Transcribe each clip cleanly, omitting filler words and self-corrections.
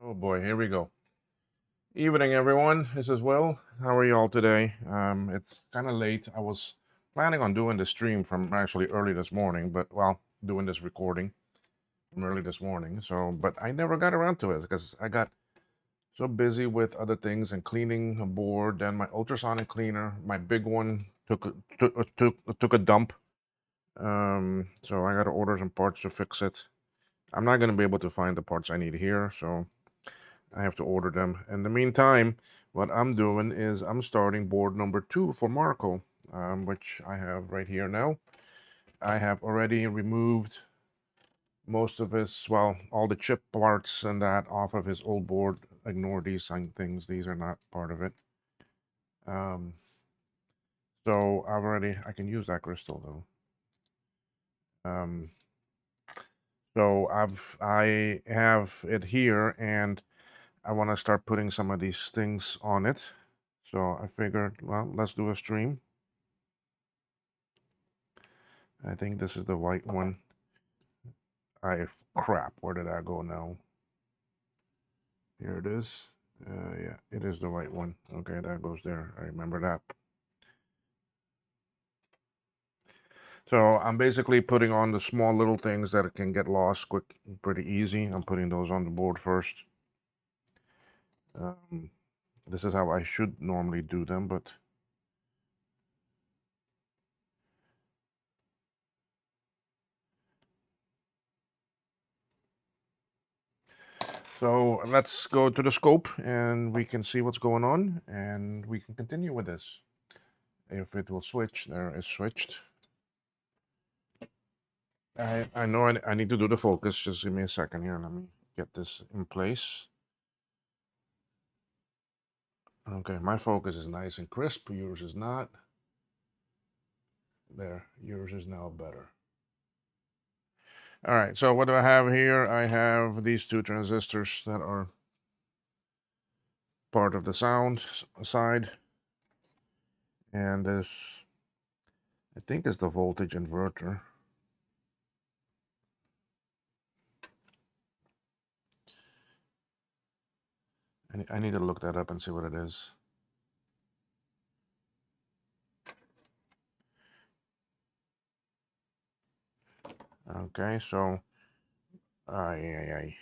Oh boy, here we go. Evening, everyone. This is Will. How are you all today? It's kind of late. I was planning on doing the stream from actually early this morning, but well, doing this recording from early this morning. So, but I never got around to it because I got so busy with other things and cleaning a board. Then my ultrasonic cleaner, my big one, took a dump. So I got to order some parts to fix it. I'm not going to be able to find the parts I need here, so I have to order them. In the meantime, what I'm doing is I'm starting board number 2 for Marco, which I have right here now. I have already removed most of his, well, all the chip parts and that off of his old board. Ignore these things. These are not part of it. Um, so I can use that crystal though. So I have it here, and I want to start putting some of these things on it. So I figured, well, let's do a stream. I think this is the white one. Crap, where did I go now? Here it is. Yeah, it is the white one. Okay, that goes there. I remember that. So I'm basically putting on the small little things that can get lost quick, pretty easy. I'm putting those on the board first. This is how I should normally do them, but so let's go to the scope and we can see what's going on and we can continue with this. If it will switch, there is switched. I know I need to do the focus. Just give me a second here. Let me get this in place. Okay, my focus is nice and crisp. Yours is not. There, yours is now better. All right, so what do I have here? I have these two transistors that are part of the sound side. And this, I think, is the voltage inverter. I need to look that up and see what it is. Okay, so, ay.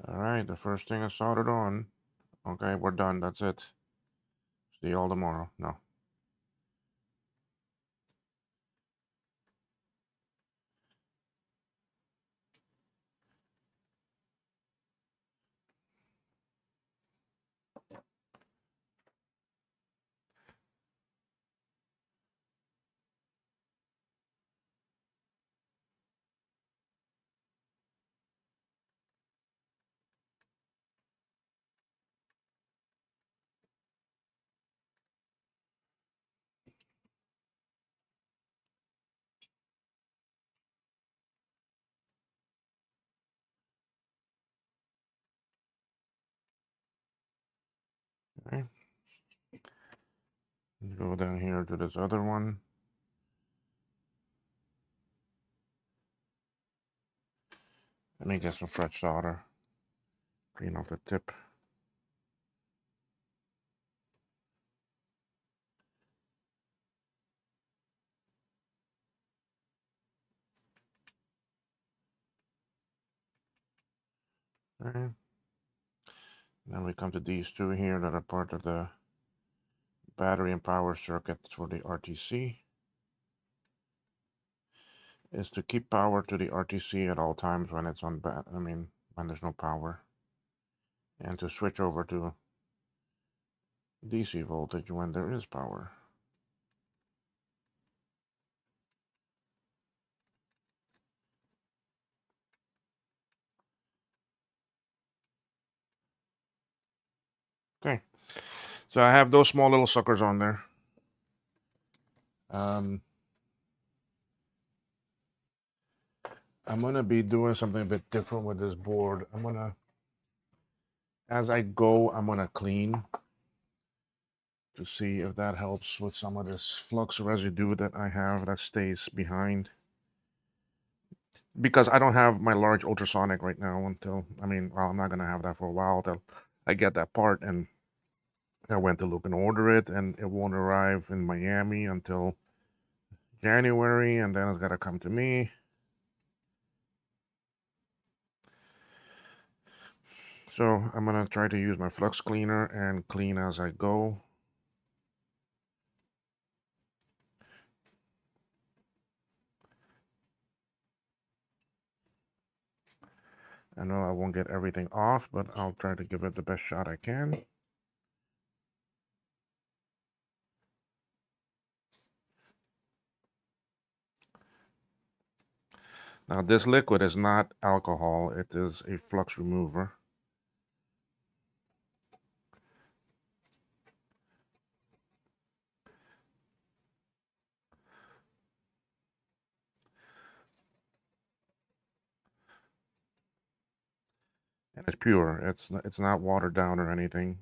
All right, the first thing I soldered on. Okay, we're done. That's it. See you all tomorrow. No. Okay. Let's go down here to this other one. Let me get some fresh solder. Clean off the tip. Okay. Then we come to these two here that are part of the battery and power circuit for the RTC. Is to keep power to the RTC at all times when it's on when there's no power. And to switch over to DC voltage when there is power. Okay, so I have those small little suckers on there. I'm gonna be doing something a bit different with this board. I'm gonna as I go, I'm gonna clean to see if that helps with some of this flux residue that I have that stays behind. Because I don't have my large ultrasonic right now until, I mean, well, I'm not gonna have that for a while till I get that part, and I went to look and order it, and it won't arrive in Miami until January, and then it's gotta come to me. So I'm gonna try to use my flux cleaner and clean as I go. I know I won't get everything off, but I'll try to give it the best shot I can. Now this liquid is not alcohol, it is a flux remover. And it's pure, it's not watered down or anything.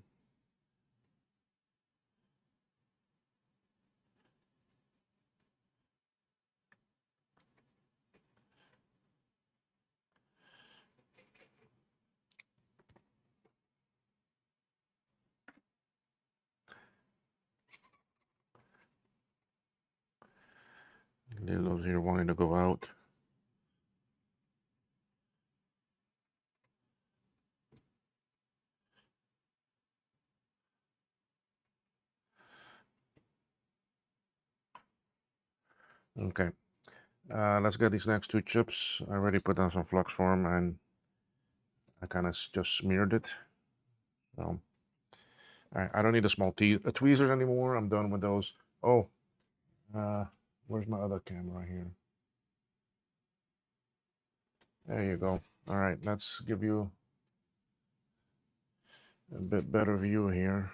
Those here wanting to go out. Okay, let's get these next two chips. I already put down some flux form and I kind of just smeared it. So, I don't need the small tweezers anymore. I'm done with those. Oh, where's my other camera here? There you go. All right, let's give you a bit better view here.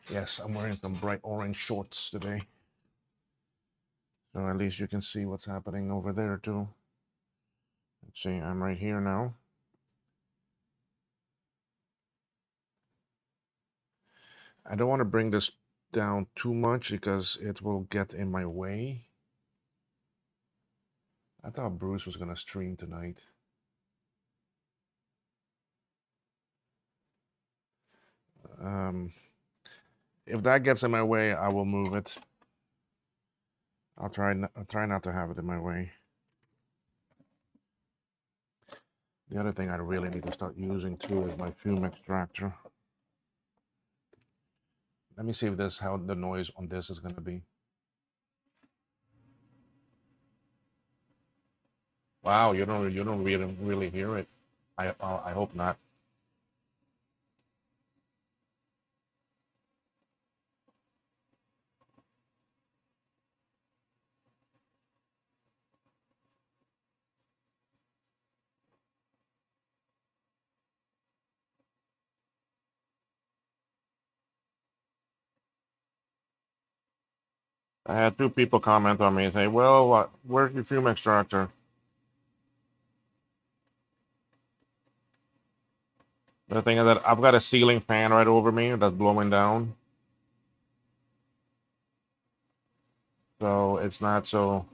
Yes, I'm wearing some bright orange shorts today. So at least you can see what's happening over there too. Let's see, I'm right here now. I don't want to bring this down too much because it will get in my way. I thought Bruce was going to stream tonight. If that gets in my way, I will move it. I'll try not to have it in my way. The other thing I really need to start using too is my fume extractor. Let me see if this how the noise on this is going to be. Wow, you don't really hear it. I hope not. I had two people comment on me and say, "Well, where's your fume extractor?" The thing is that I've got a ceiling fan right over me that's blowing down, so it's not so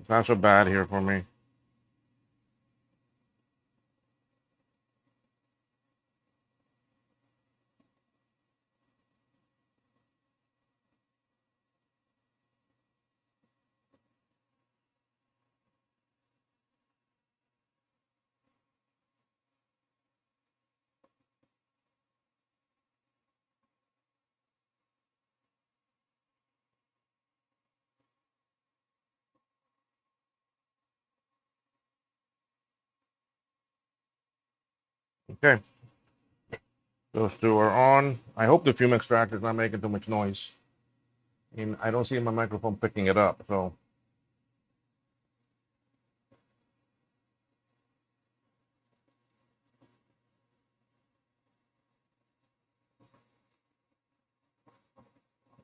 bad here for me. Okay, those two are on. I hope the fume extractor is not making too much noise. I mean, I don't see my microphone picking it up, so.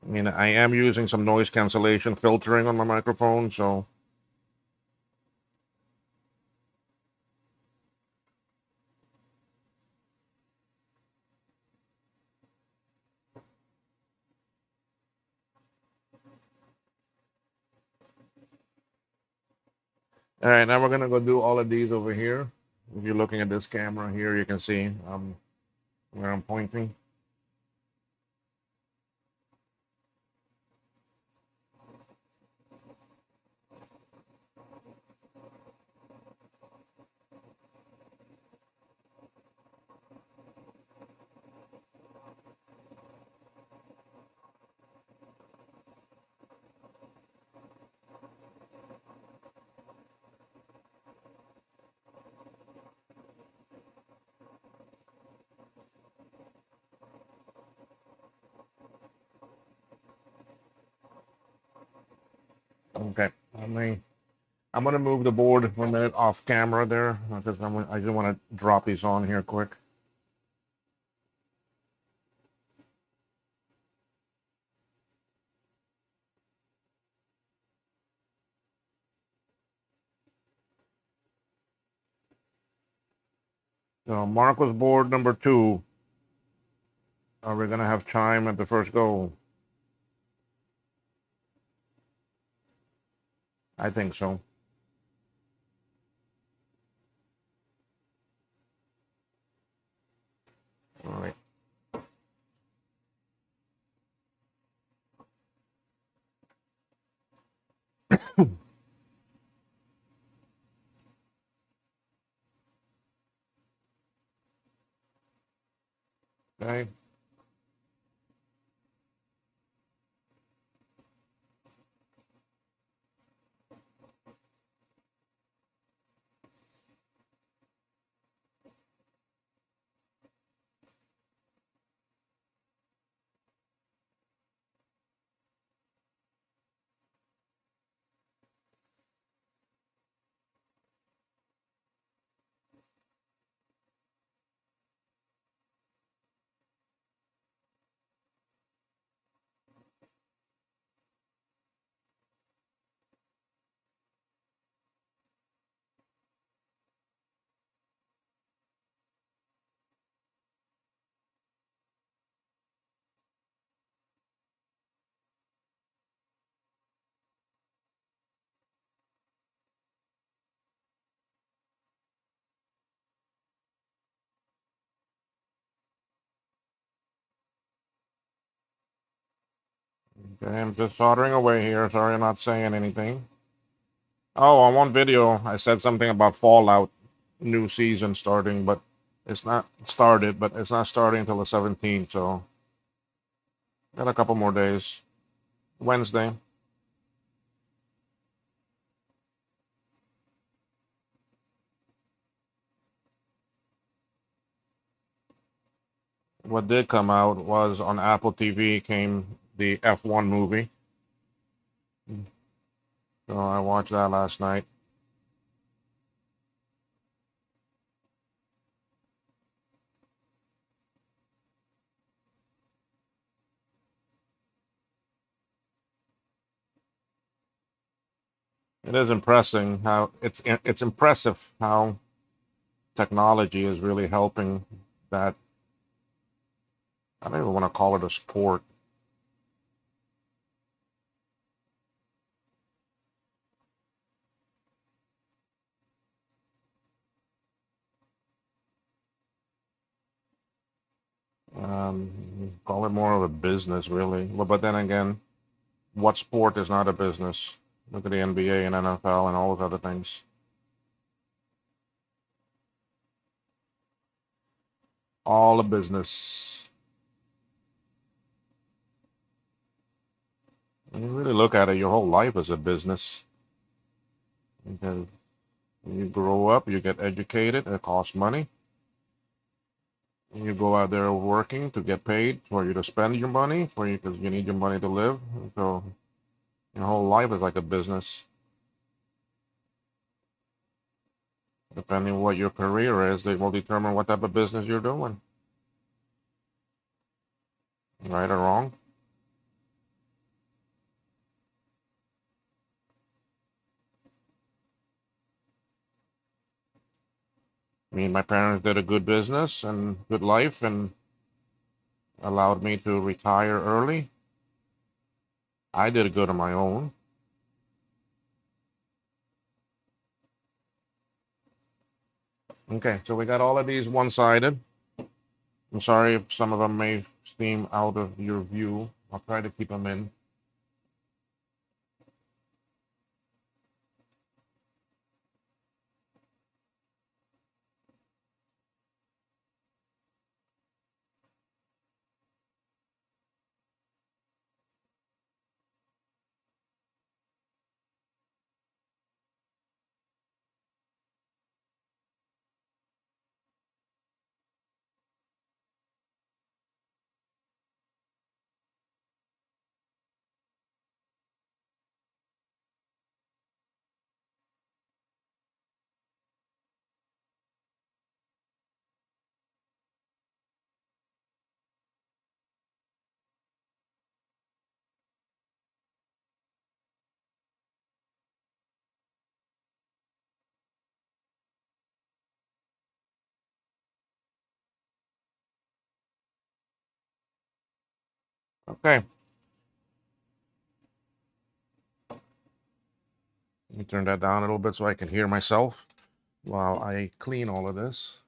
I mean, I am using some noise cancellation filtering on my microphone, so All right, now we're gonna go do all of these over here. If you're looking at this camera here, you can see where I'm pointing. Okay, I'm gonna move the board for a minute off camera there because I just want to drop these on here quick. So Marco's board number 2. Are we gonna have chime at the first go? I think so. All right. Okay. Okay, I'm just soldering away here. Sorry, I'm not saying anything. Oh, on one video, I said something about Fallout new season starting, but it's not started, but it's not starting until the 17th, so got a couple more days. Wednesday. What did come out was on Apple TV came the F1 movie. So I watched that last night. It is it's impressive how technology is really helping that. I don't even want to call it a sport. Call it more of a business, really. But then again, what sport is not a business? Look at the NBA and NFL and all those other things. All a business. When you really look at it, your whole life is a business. Because you grow up, you get educated, it costs money. And you go out there working to get paid for you to spend your money, for you because you need your money to live. So your whole life is like a business. Depending on what your career is, they will determine what type of business you're doing. Right or wrong. I mean, my parents did a good business and good life and allowed me to retire early. I did good on my own. Okay, so we got all of these one-sided. I'm sorry if some of them may seem out of your view. I'll try to keep them in. Okay, let me turn that down a little bit so I can hear myself while I clean all of this.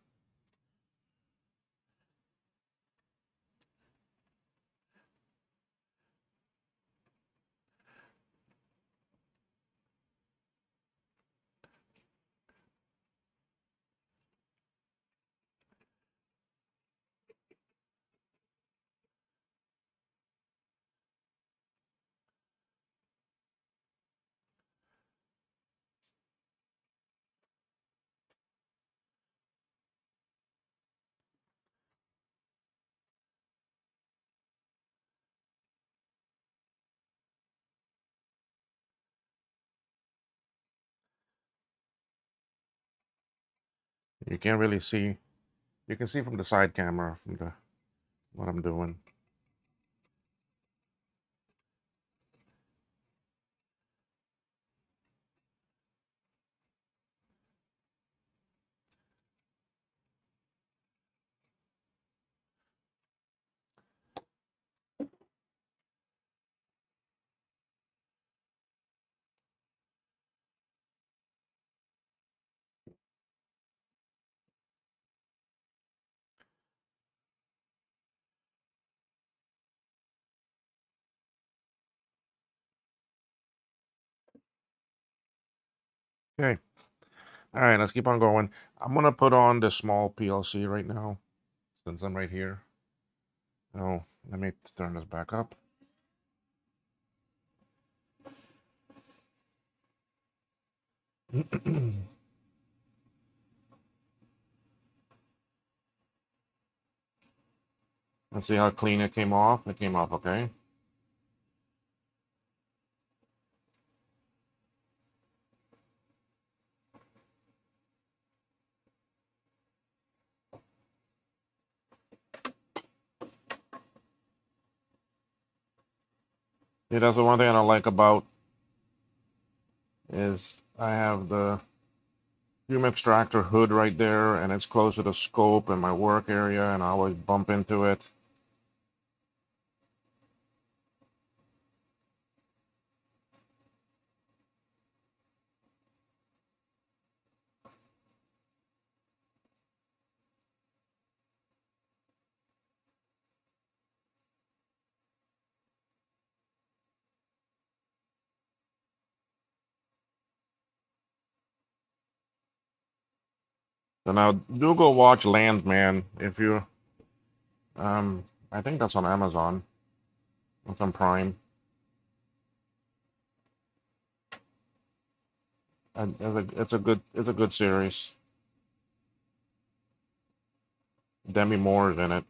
You can't really see. You can see from the side camera from the what I'm doing. Okay. All right, let's keep on going. I'm gonna put on the small PLC right now since I'm right here. Oh, let me turn this back up. Let's see how clean it came off. It came off okay. Yeah, that's the one thing I like about is I have the fume extractor hood right there, and it's close to the scope in my work area, and I always bump into it. So now do go watch Landman if you I think that's on Amazon. It's on Prime. And it's a good series. Demi Moore's in it.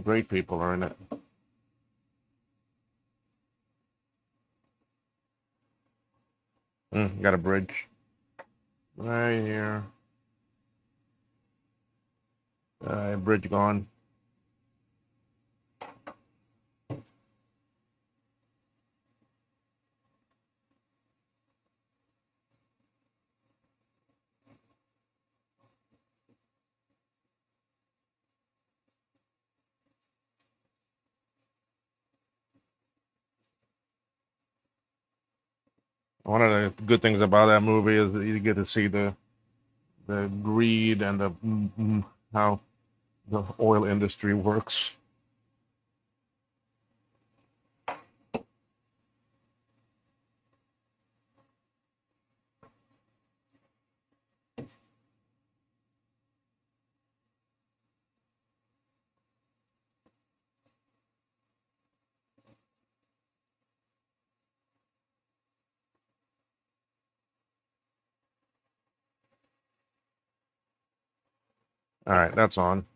Great people are in it. Got a bridge right here. Bridge gone. One of the good things about that movie is that you get to see the greed and how the oil industry works. All right, that's on.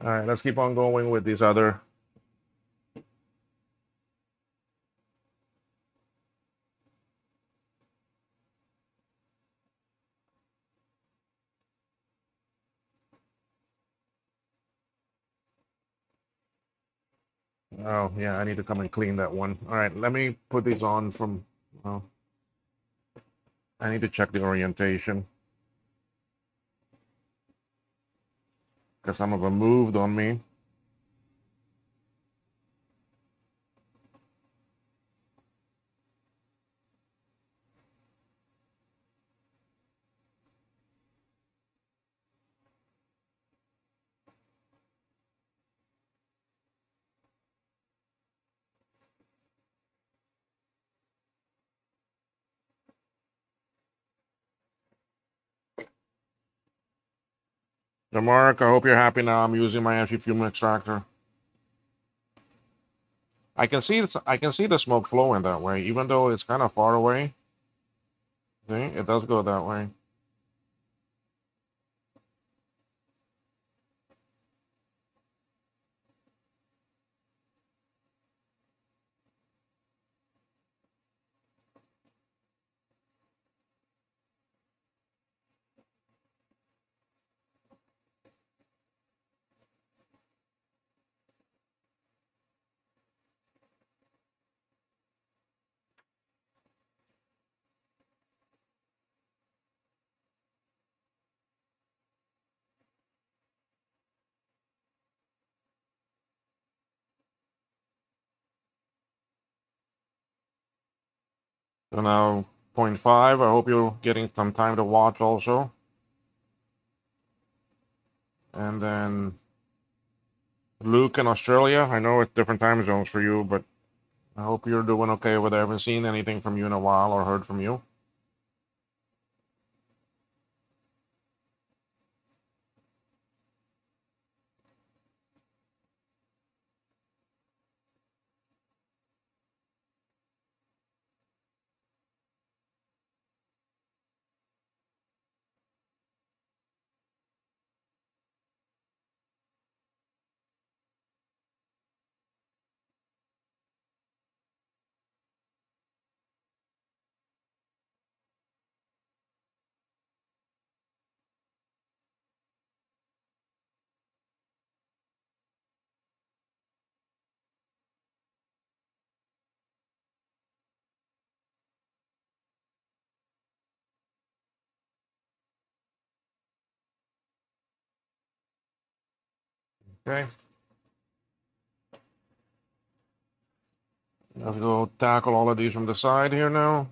All right, let's keep on going with these other. Oh, yeah, I need to come and clean that one. All right, let me put these on from. Well, I need to check the orientation because some of them moved on me. So, Mark, I hope you're happy now. I'm using my anti-fume extractor. I can see the smoke flowing that way, even though it's kind of far away. See, it does go that way. So now, point 0.5. I hope you're getting some time to watch also. And then Luke in Australia. I know it's different time zones for you, but I hope you're doing okay with it. I haven't seen anything from you in a while or heard from you. Okay. Let's go tackle all of these from the side here now.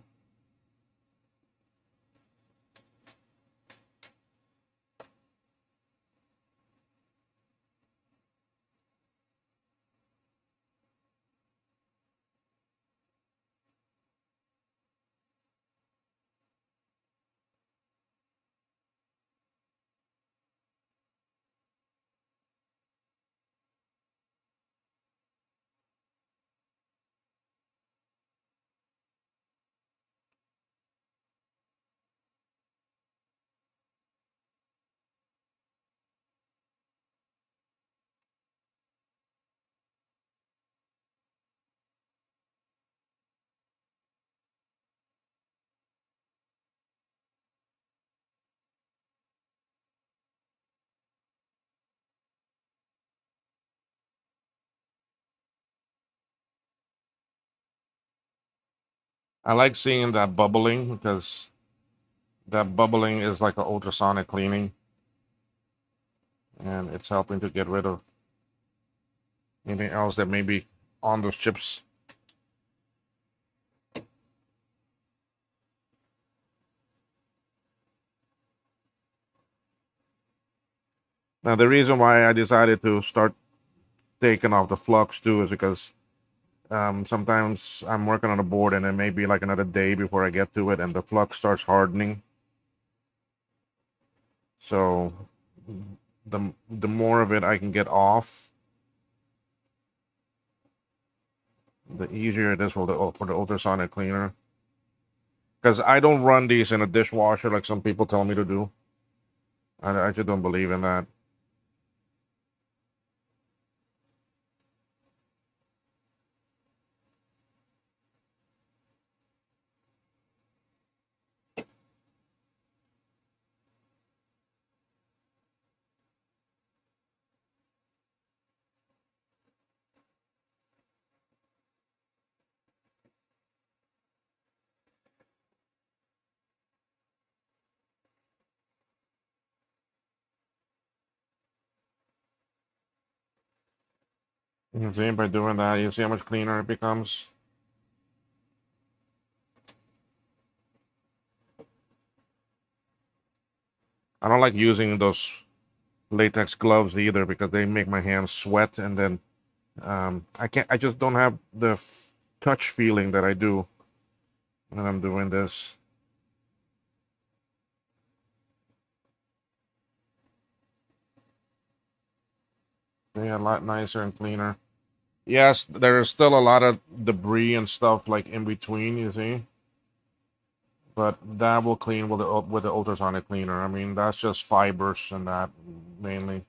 I like seeing that bubbling because that bubbling is like an ultrasonic cleaning. and it's helping to get rid of anything else that may be on those chips. Now, the reason why I decided to start taking off the flux too is because sometimes I'm working on a board and it may be like another day before I get to it, and the flux starts hardening. So the more of it I can get off, the easier it is for the ultrasonic cleaner. Because I don't run these in a dishwasher like some people tell me to do. I just don't believe in that. You can see by doing that, you see how much cleaner it becomes. I don't like using those latex gloves either because they make my hands sweat, and then I just don't have the touch feeling that I do when I'm doing this. Yeah, a lot nicer and cleaner. Yes, there is still a lot of debris and stuff like in between, you see, but that will clean with the ultrasonic cleaner. I mean, that's just fibers and that mainly.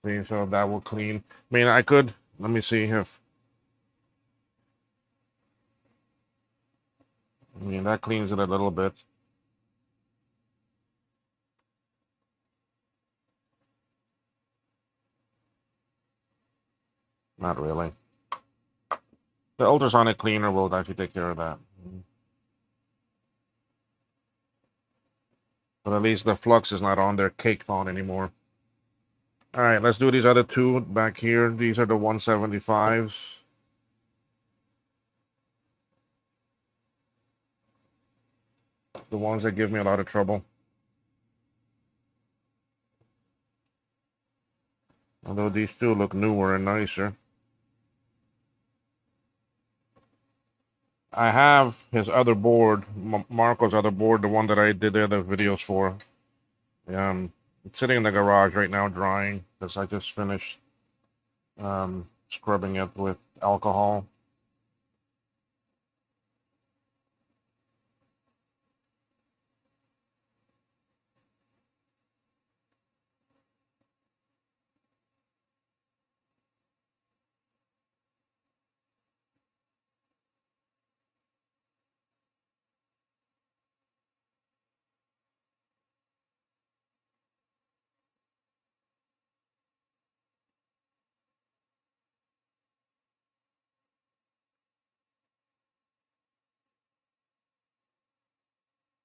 See, so that will clean. I mean, I could, let me see if, I mean, that cleans it a little bit. Not really. The ultrasonic cleaner will actually take care of that. But at least the flux is not on there caked on anymore. All right, let's do these other two back here. These are the 175s. The ones that give me a lot of trouble. Although these two look newer and nicer. I have his other board, Marco's other board, the one that I did the other videos for. It's sitting in the garage right now drying because I just finished scrubbing it with alcohol.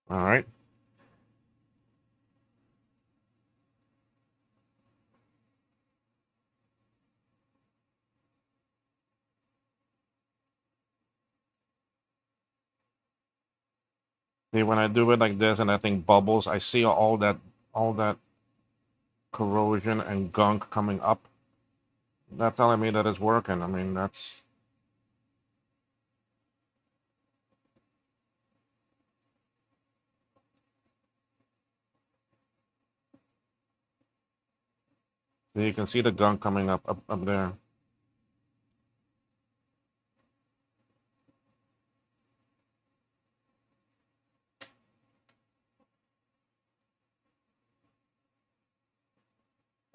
All right. See, when I do it like this and that thing bubbles, I see all that corrosion and gunk coming up. That's telling me that it's working. I mean, that's you can see the gunk coming up there.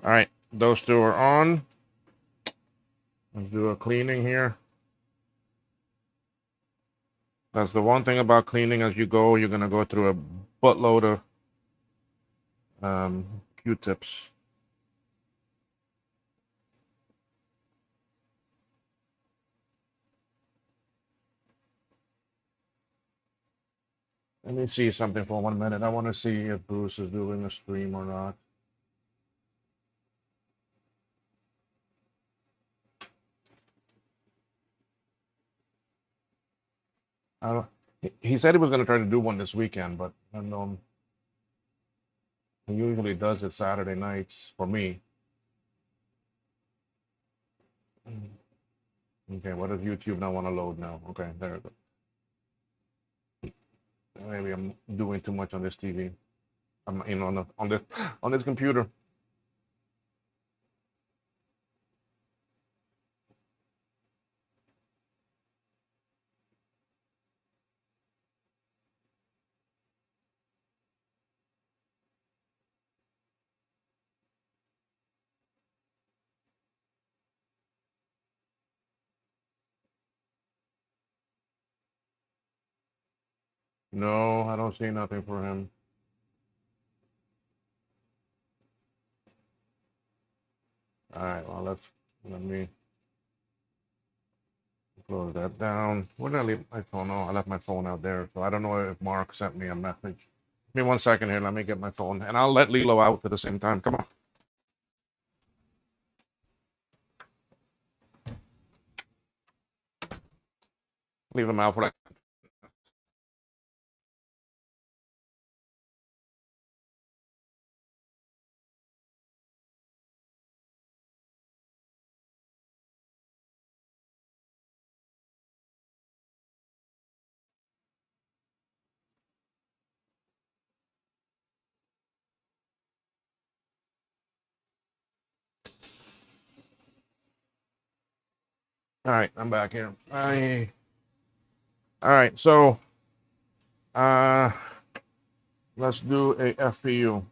All right, those two are on. Let's do a cleaning here. That's the one thing about cleaning as you go. You're gonna go through a buttload of Q-tips. Let me see something for 1 minute. I want to see if Bruce is doing a stream or not. I don't. He said he was going to try to do one this weekend, but I don't know. He usually does it Saturday nights for me. Okay, what does YouTube now want to load now? Okay, there it goes. Maybe I'm doing too much on this TV. I'm in on this computer. No, I don't see nothing for him. All right, well let me close that down. Where did I leave my phone? Oh, I left my phone out there, so I don't know if Mark sent me a message. Give me 1 second here. Let me get my phone, and I'll let Lilo out at the same time. Come on. Leave him out for that. All right, I'm back here. All right, so uh, let's do a FPU.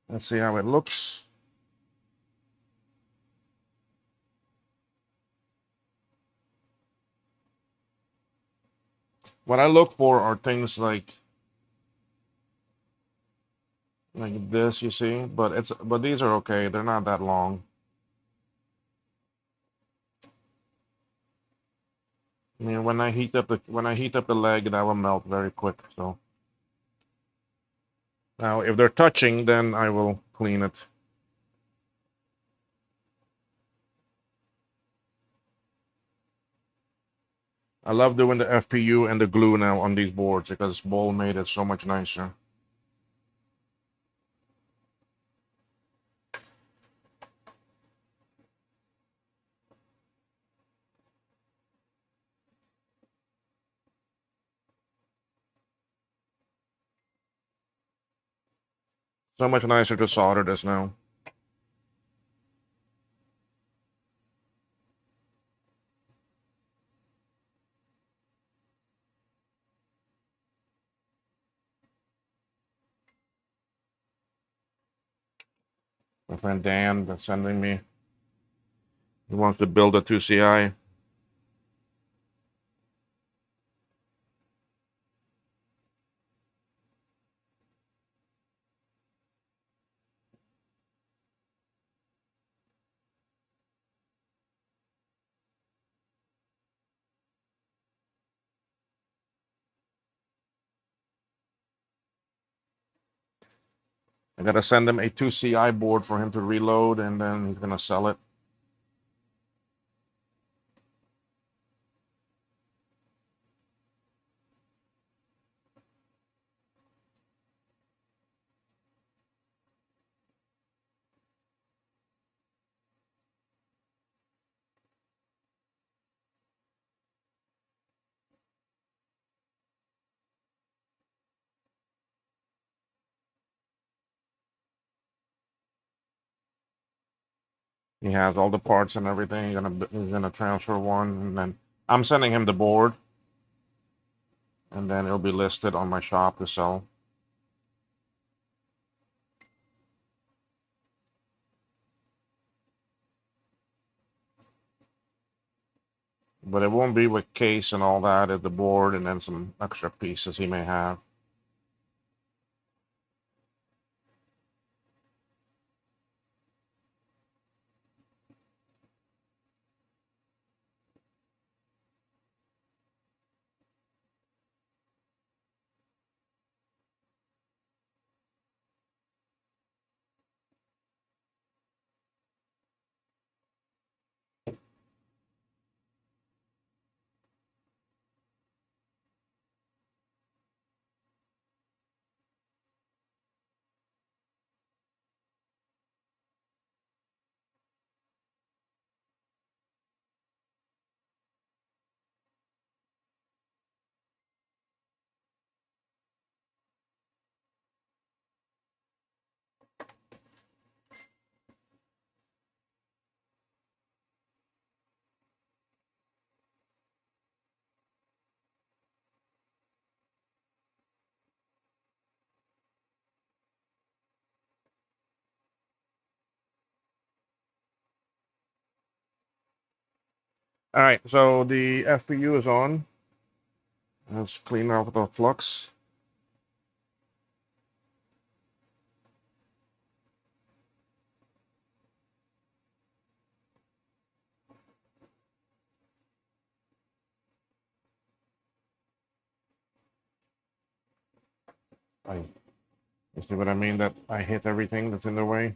Let's see how it looks. What I look for are things like this, you see, but these are okay. They're not that long. I mean, when I heat up the leg, that will melt very quick. So now, if they're touching, then I will clean it. I love doing the FPU and the glue now on these boards because ball made it so much nicer. So much nicer to solder this now. My friend Dan that's sending me. He wants to build a 2CI. I gotta send him a 2CI board for him to reload, and then he's gonna sell it. He has all the parts and everything. He's gonna transfer one, and then I'm sending him the board, and then it'll be listed on my shop to sell. But it won't be with case and all that. It's the board and then some extra pieces he may have. All right, so the FPU is on. Let's clean off the flux. You see what I mean? That I hit everything that's in the way.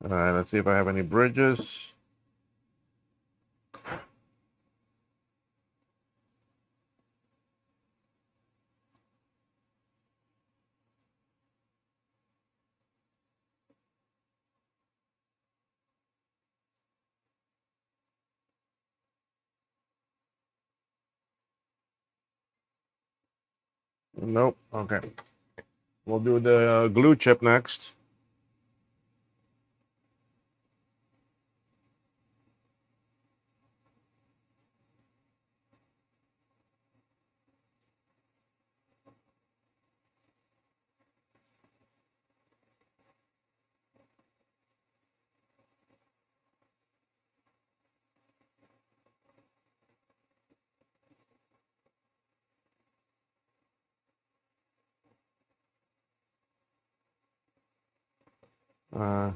All right, let's see if I have any bridges. Nope. Okay. We'll do the glue chip next. Uh,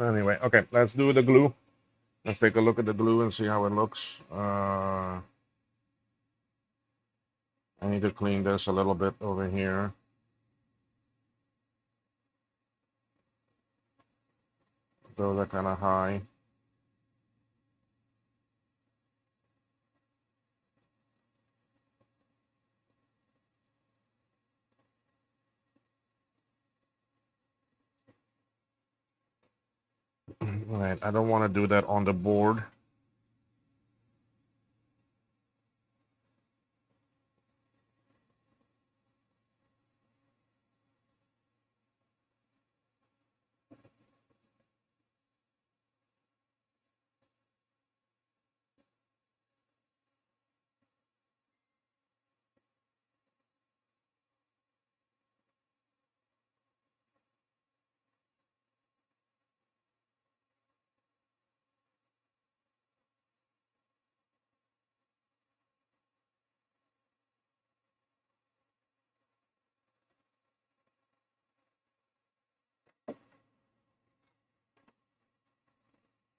anyway, okay, let's do the glue. Let's take a look at the glue and see how it looks. I need to clean this a little bit over here. Those are kind of high. All right, I don't want to do that on the board.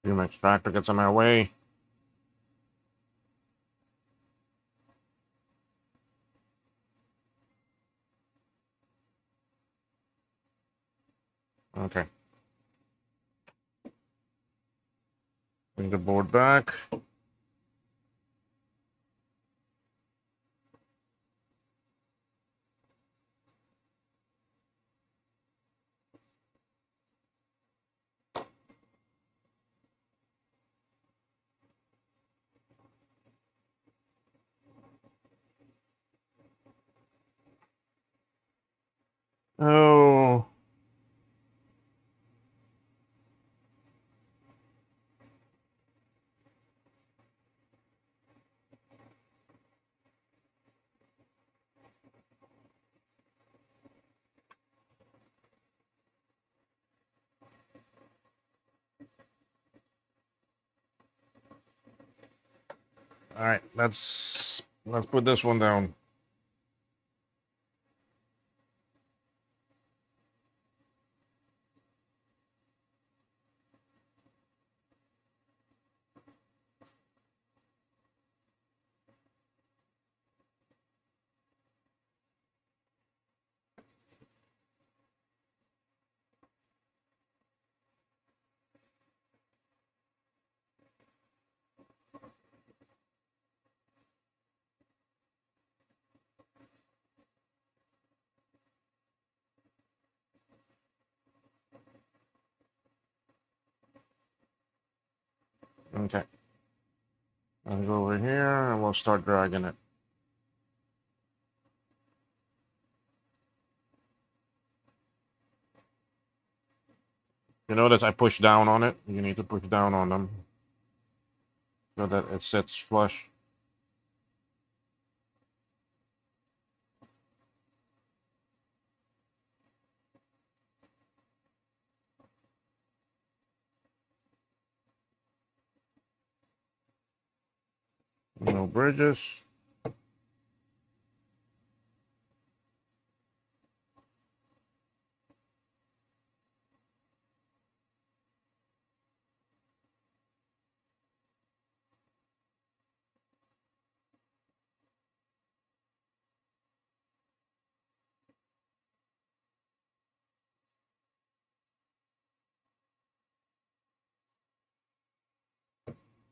Fume extractor gets in my way. Okay. Bring the board back. Oh. All right, let's put this one down. Okay. I'll go over here and we'll start dragging it. You notice I push down on it. You need to push down on them so that it sits flush. No bridges.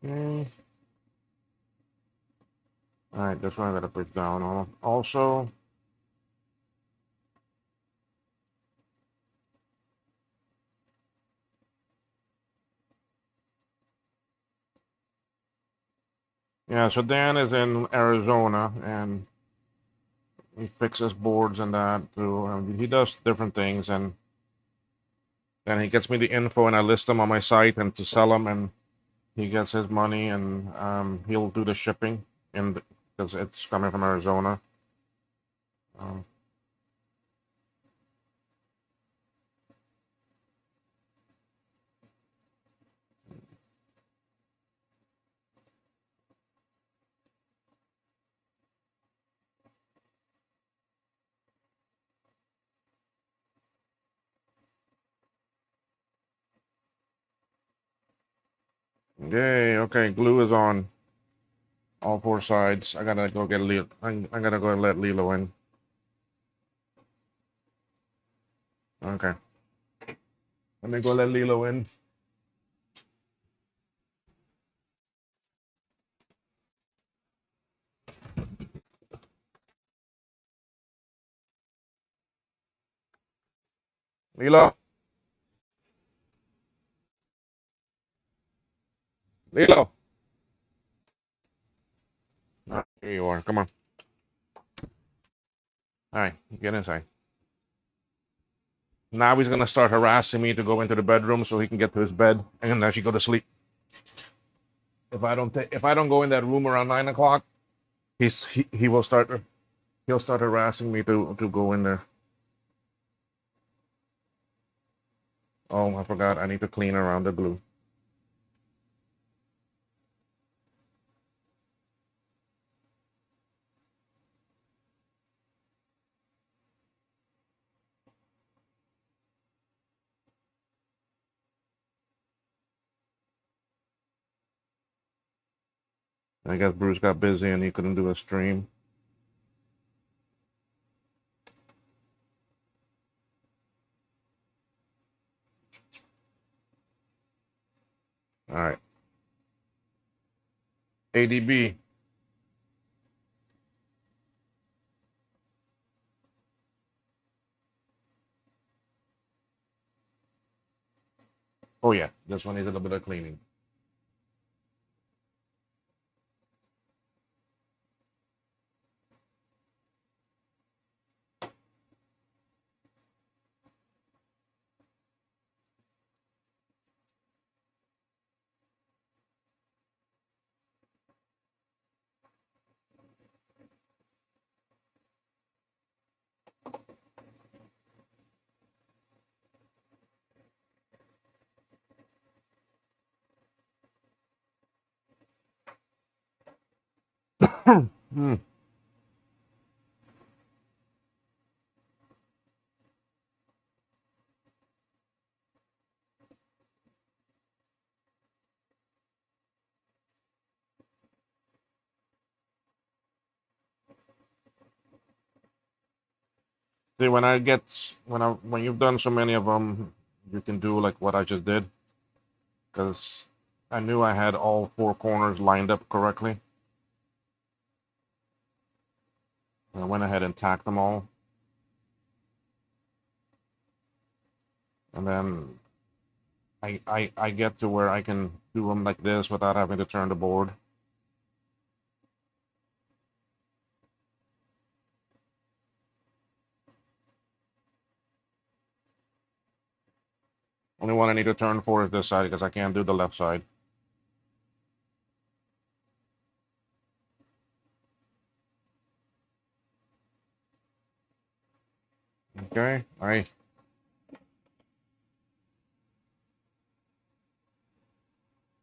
Okay. All right, this one I gotta push down on. Also, yeah, so Dan is in Arizona and he fixes boards and that too. He does different things, and then he gets me the info and I list them on my site and to sell them, and he gets his money and he'll do the shipping and because it's coming from Arizona. Um, Yay, okay, glue is on all four sides. I gotta go get Lilo. I gotta go let Lilo in. Okay. Let me go let Lilo in. Lilo. Lilo. Ah, here you are. Come on. All right, get inside. Now he's gonna start harassing me to go into the bedroom so he can get to his bed and then actually go to sleep. If I don't go in that room around 9 o'clock, he will start he'll start harassing me to go in there. Oh, I forgot. I need to clean around the glue. I guess Bruce got busy and he couldn't do a stream. All right. ADB. Oh yeah, this one needs a little bit of cleaning. Hmm. See, when you've done so many of them, you can do like what I just did because I knew I had all four corners lined up correctly. I went ahead and tacked them all, and then I get to where I can do them like this without having to turn the board. Only one I need to turn for is this side because I can't do the left side. Okay, I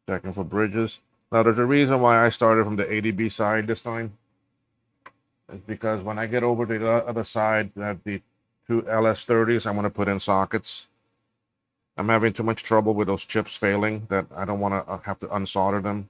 checking for bridges. Now there's a reason why I started from the ADB side this time. It's because when I get over to the other side, that the two LS30s, I'm going to put in sockets. I'm having too much trouble with those chips failing that I don't want to have to unsolder them.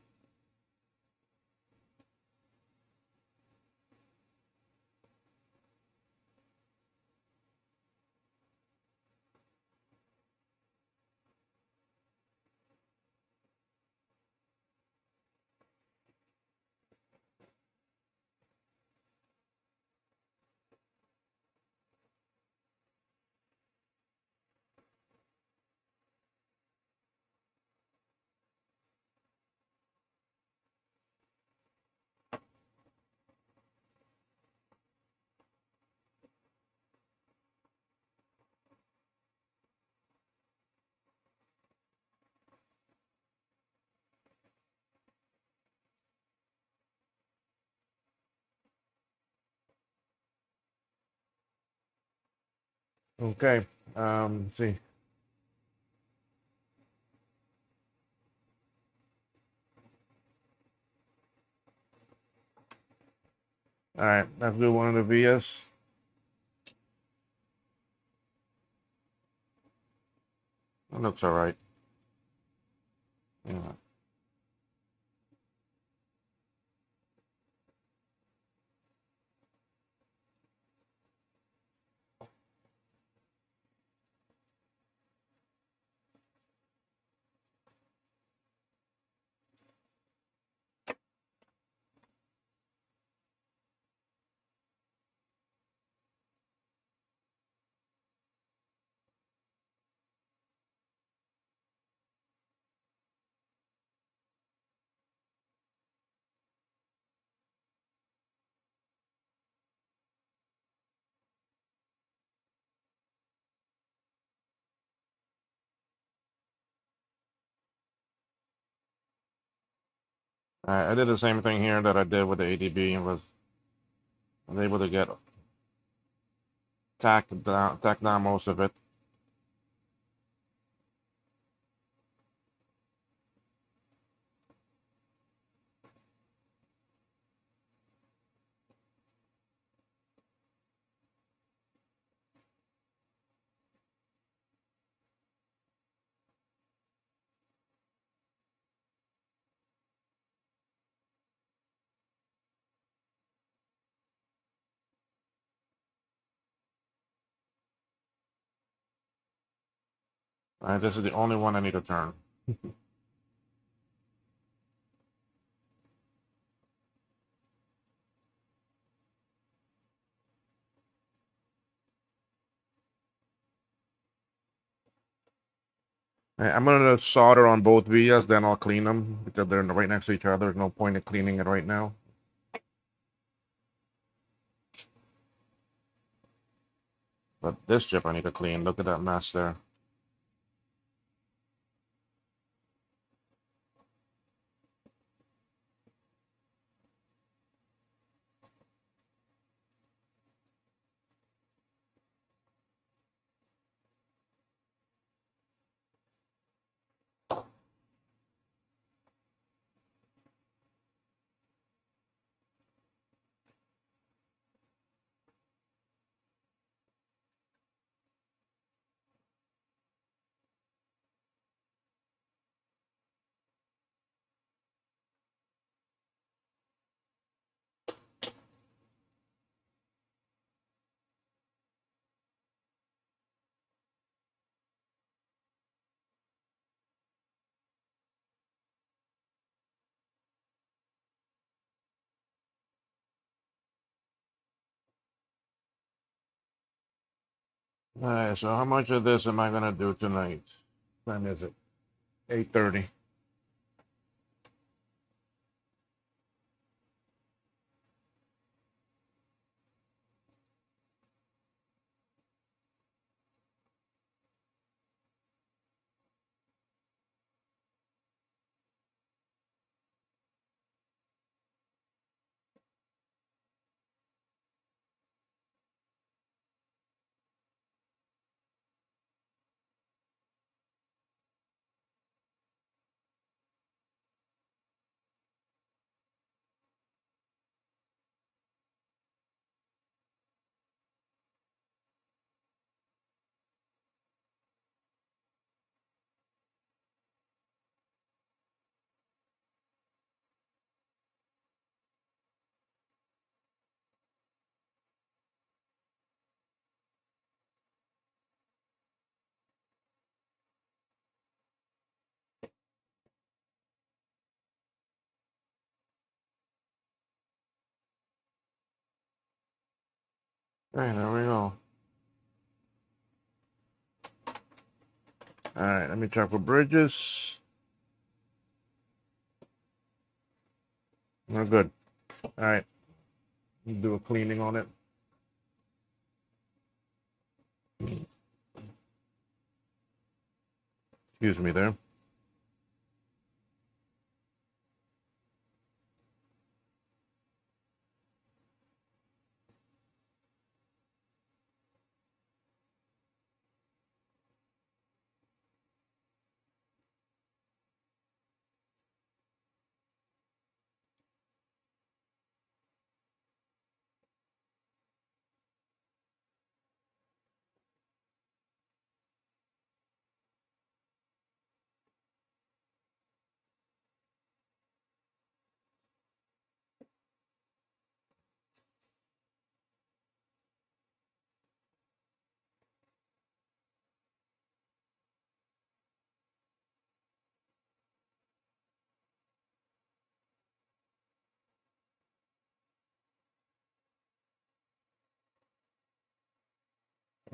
Okay, let's see. All right, let's do one of the VS. That looks all right. Yeah. I did the same thing here that I did with the ADB and was able to get tack down most of it. This is the only one I need to turn. I'm gonna solder on both vias, then I'll clean them because they're right next to each other. There's no point in cleaning it right now. But this chip I need to clean. Look at that mess there. Alright, so how much of this am I gonna do tonight? What time is it? 8:30. Okay, there we go. All right, let me check for bridges. We're good. All right, do a cleaning on it. Excuse me there.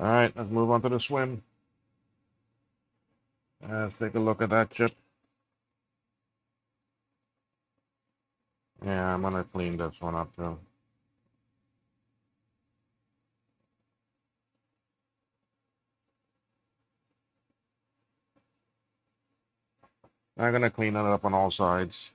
All right, let's move on to the swim. Let's take a look at that chip. Yeah, I'm gonna clean this one up too. I'm gonna clean it up on all sides.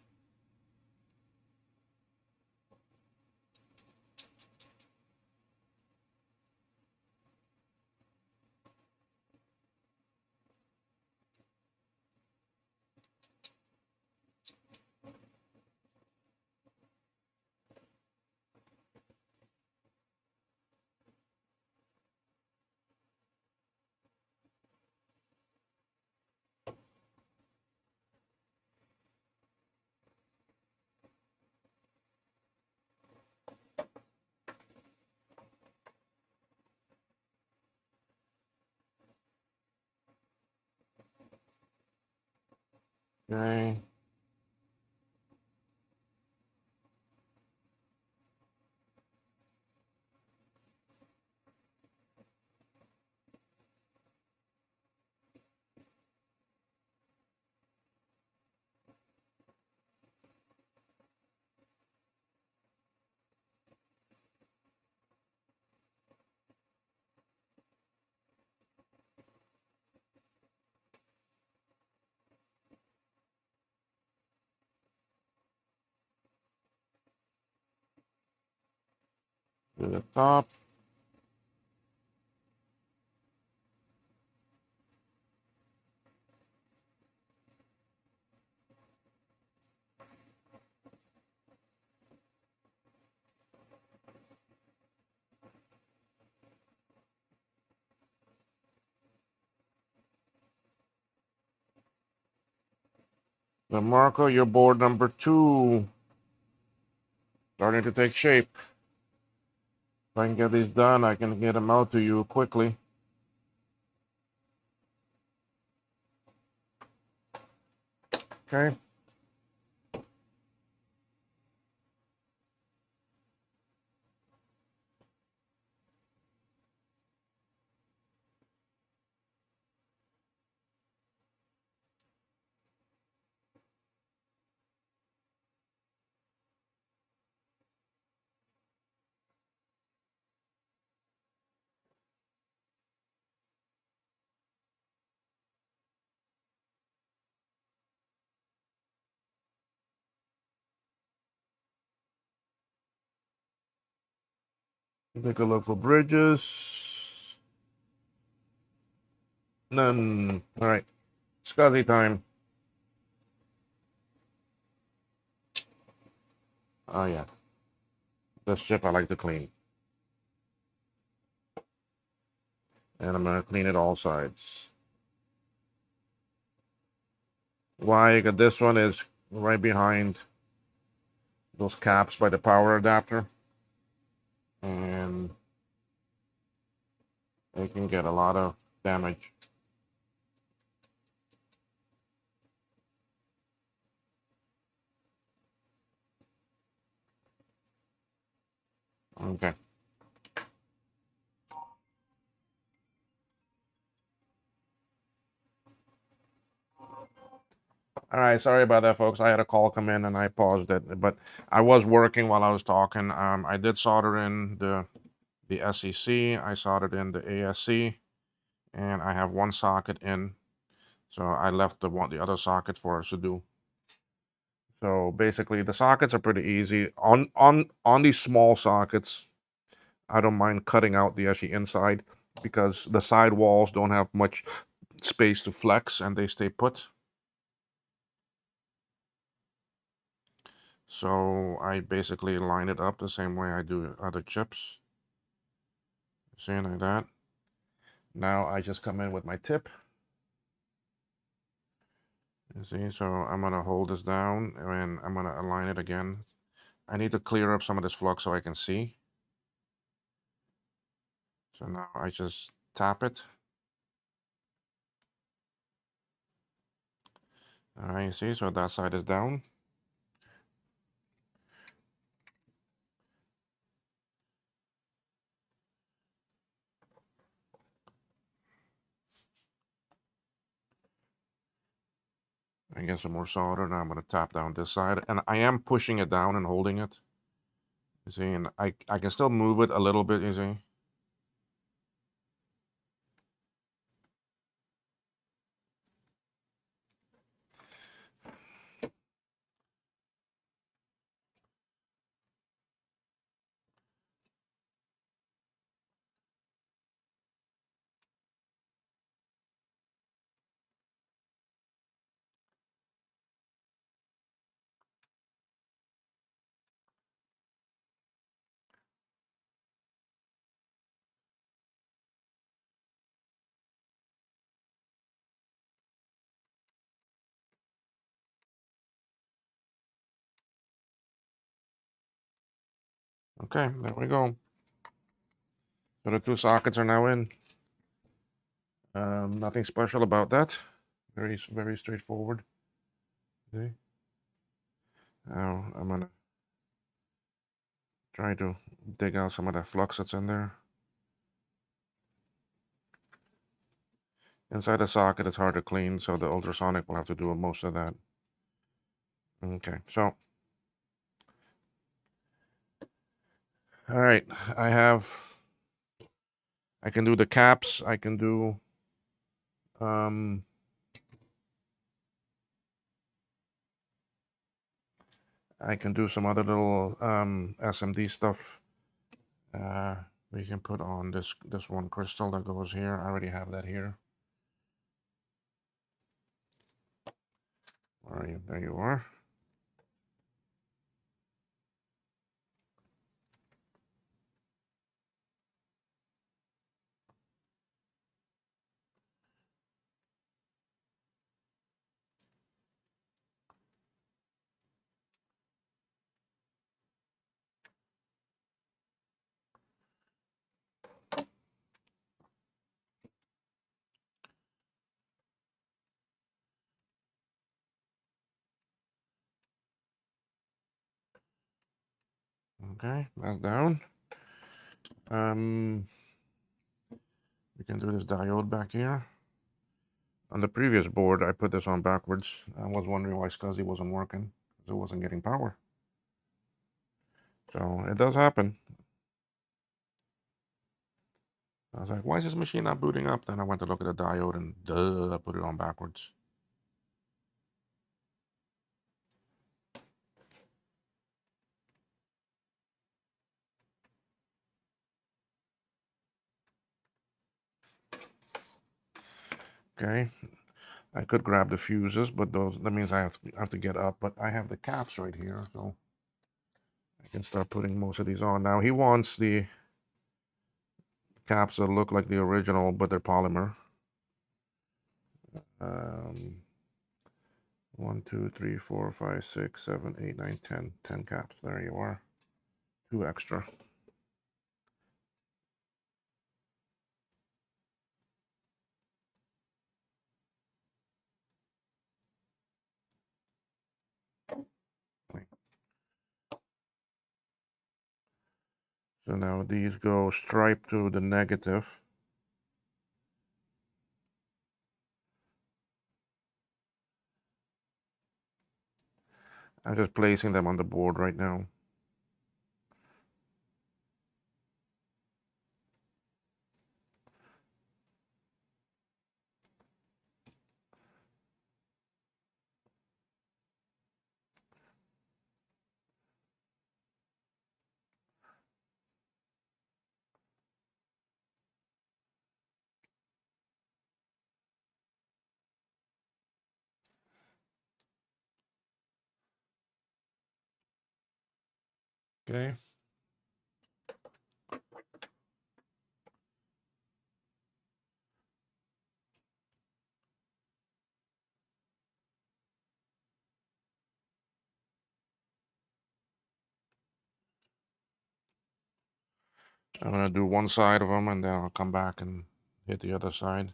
Okay. To the top. So Marco, your board number 2 starting to take shape. If I can get these done, I can get them out to you quickly. Okay. Take a look for bridges. None. All right. Scuzzy time. Oh, yeah. This chip I like to clean. And I'm going to clean it all sides. Why? Because this one is right behind those caps by the power adapter. And it can get a lot of damage. Okay. All right, sorry about that, folks. I had a call come in and I paused it, but I was working while I was talking. I did solder in the SEC. I soldered in the ASC, and I have one socket in. So I left the other socket for us to do. So basically, the sockets are pretty easy. On these small sockets, I don't mind cutting out the actually inside because the side walls don't have much space to flex and they stay put. So I basically line it up the same way I do other chips. See, like that. Now I just come in with my tip. You see, so I'm gonna hold this down and I'm gonna align it again. I need to clear up some of this flux so I can see. So now I just tap it. All right, you see, so that side is down. I get some more solder. Now I'm going to tap down this side. And I am pushing it down and holding it. You see, and I can still move it a little bit, you see. Okay, there we go. So the two sockets are now in. Nothing special about that. Very straightforward. See? Now I'm going to try to dig out some of that flux that's in there. Inside the socket, it's hard to clean, so the ultrasonic will have to do most of that. Okay, so all right, I can do the caps. I can do some other little SMD stuff. We can put on this one crystal that goes here. I already have that here. Where are you? There you are. Okay, that's down. We can do this diode back here. On the previous board, I put this on backwards. I was wondering why SCSI wasn't working, because it wasn't getting power. So it does happen. I was like, why is this machine not booting up? Then I went to look at the diode and duh, I put it on backwards. Okay, I could grab the fuses, but that means I have to get up. But I have the caps right here, so I can start putting most of these on. Now he wants the caps that look like the original, but they're polymer. Um, 1, 2, 3, 4, 5, 6, 7, 8, 9, 10. 10 caps. There you are. 2 extra. So now these go striped to the negative. I'm just placing them on the board right now. Okay. I'm gonna do one side of them and then I'll come back and hit the other side.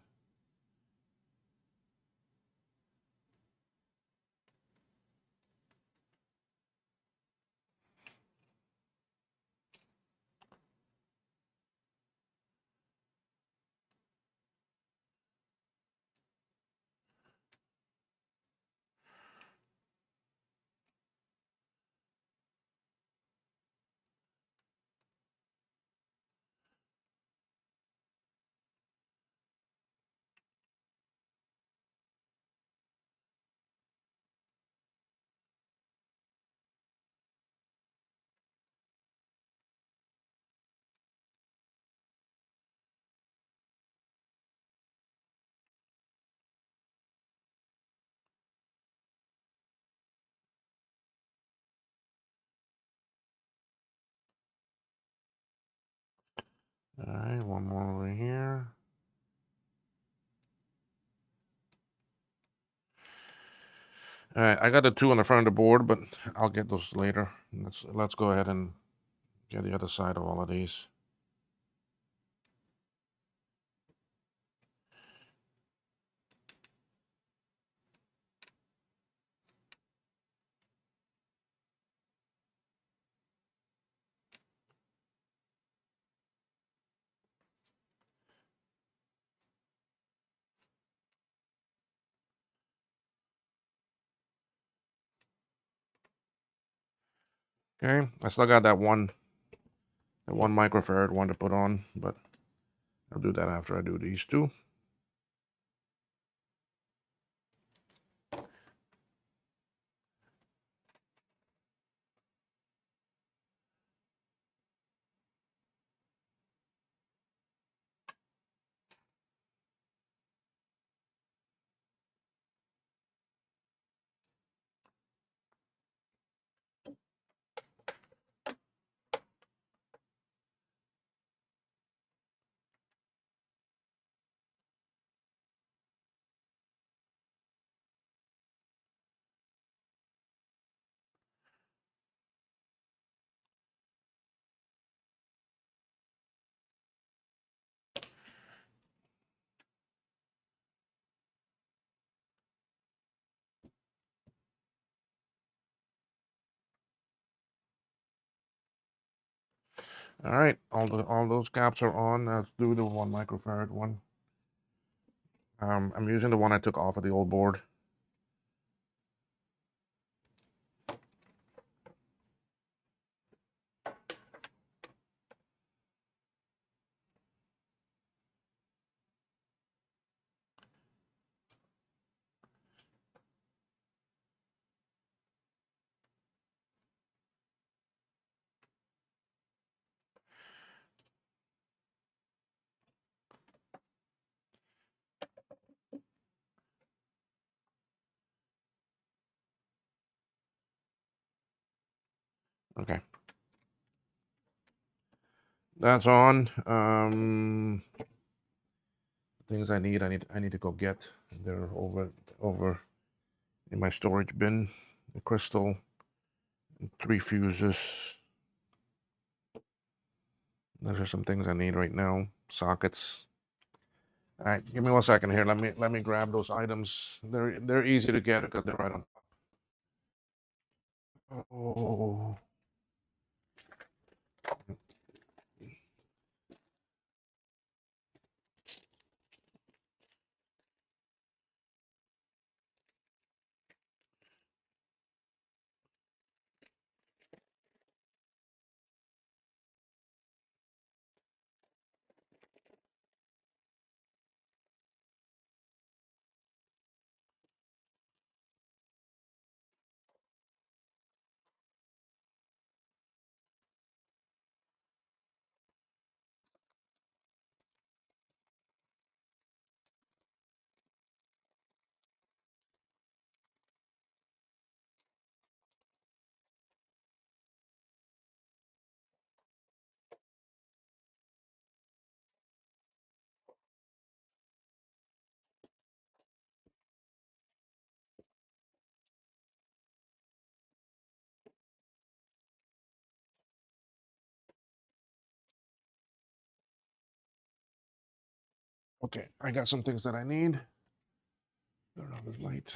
All right, one more over here. All right, I got the 2 on the front of the board, but I'll get those later. Let's go ahead and get the other side of all of these. Okay, I still got that one microfarad one to put on, but I'll do that after I do these 2. All right, all those caps are on. Let's do the 1 microfarad one. I'm using the one I took off of the old board. Okay. That's on. Things I need to go get. They're over in my storage bin. The crystal, 3 fuses. Those are some things I need right now. Sockets. All right, give me 1 second here. Let me grab those items. They're easy to get because they're right on. Oh. Okay, I got some things that I need. Turn on this light.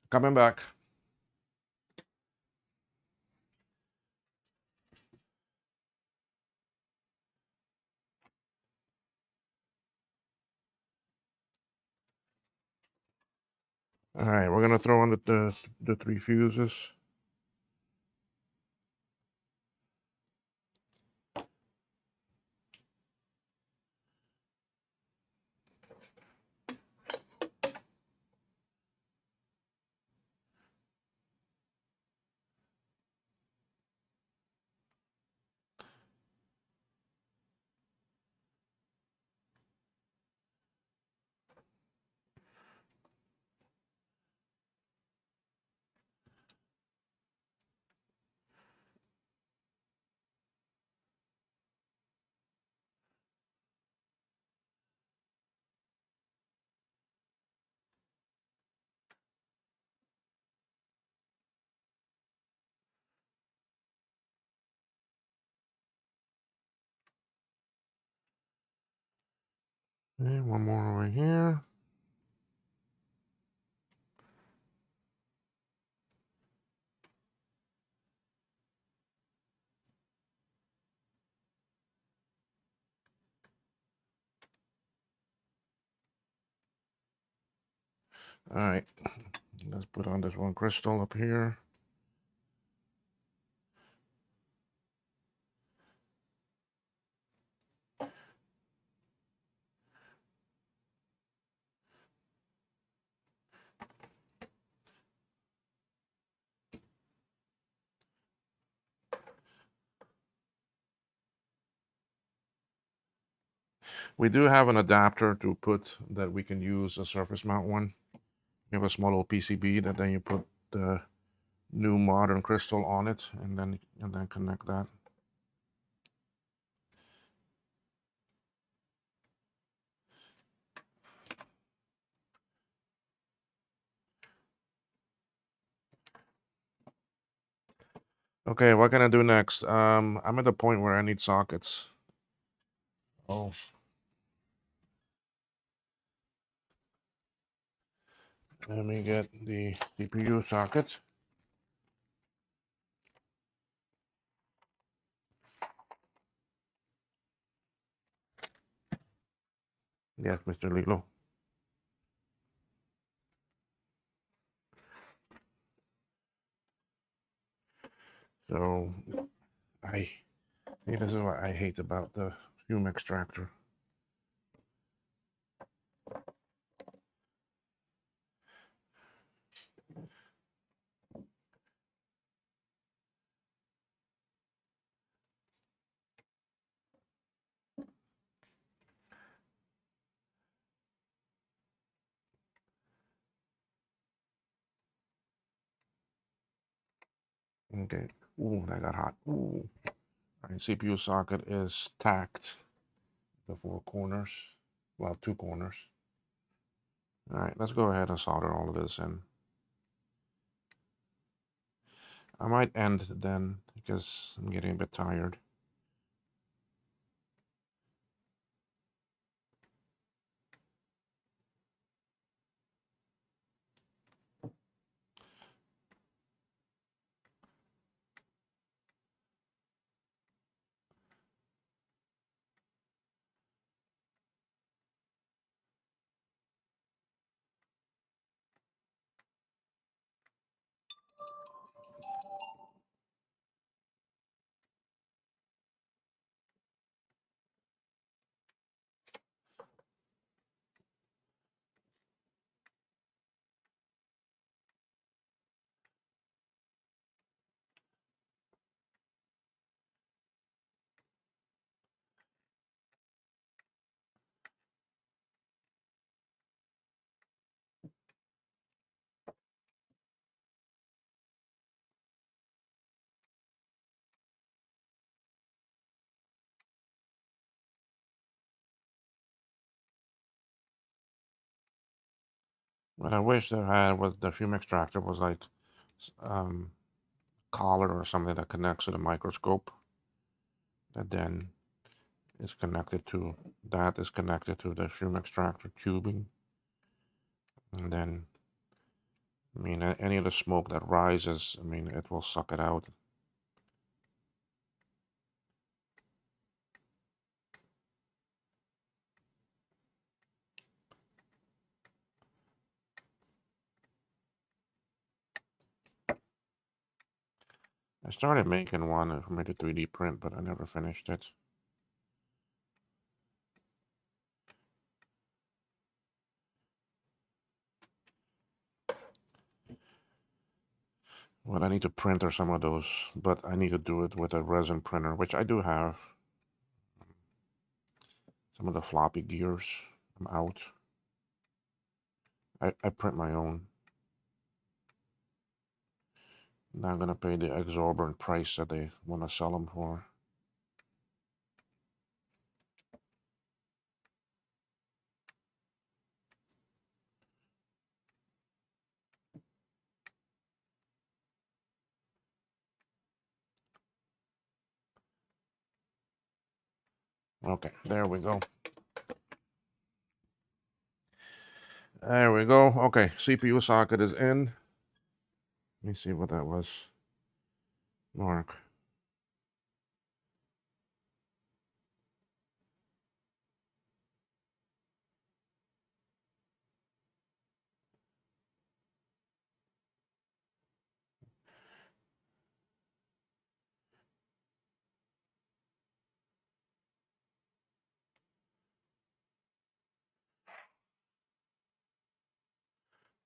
Coming back. All right, we're gonna throw on the 3 fuses. Okay, one more over here. All right, let's put on this one crystal up here. We do have an adapter to put that we can use a surface mount one. You have a small little PCB that then you put the new modern crystal on it and then connect that. Okay, what can I do next? I'm at the point where I need sockets. Oh. Let me get the CPU socket. Yes, Mr. Lilo. So, this is what I hate about the fume extractor. Okay. Ooh, that got hot. Ooh. All right, CPU socket is tacked. The four corners. Well, two corners. All right, let's go ahead and solder all of this in. I might end then because I'm getting a bit tired. What I wish I had was the fume extractor was like um, collar or something that connects to the microscope. That then is connected to the fume extractor tubing, and then I mean any of the smoke that rises, I mean it will suck it out. I started making one. I made a 3D print, but I never finished it. What I need to print are some of those, but I need to do it with a resin printer, which I do have. Some of the floppy gears, I'm out. I print my own. Not gonna pay the exorbitant price that they want to sell them for. Okay, there we go. There we go. Okay, CPU socket is in. Let me see what that was. Mark.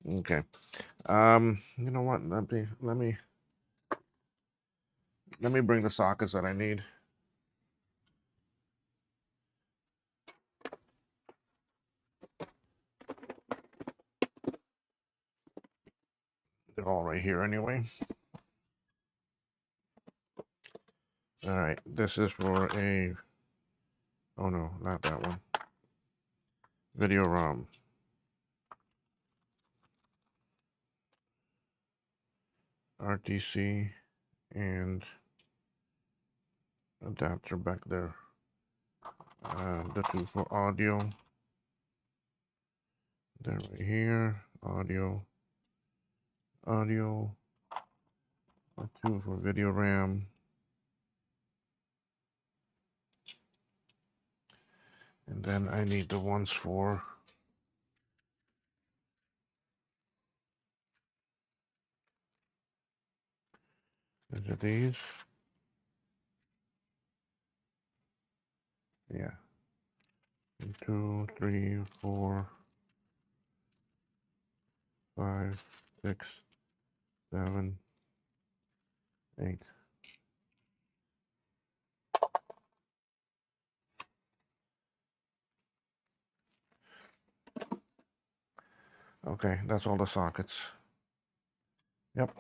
Okay. You know what? Let me bring the sockets that I need. They're all right here anyway. All right, this is for a. Oh no, not that one. Video ROM. RTC and adapter back there. The two for audio. They're right here. Audio. Audio. The two for video RAM. And then I need the ones for. Is it these? Yeah. 2, 3, 4, 5, 6, 7, 8. Okay, that's all the sockets. Yep.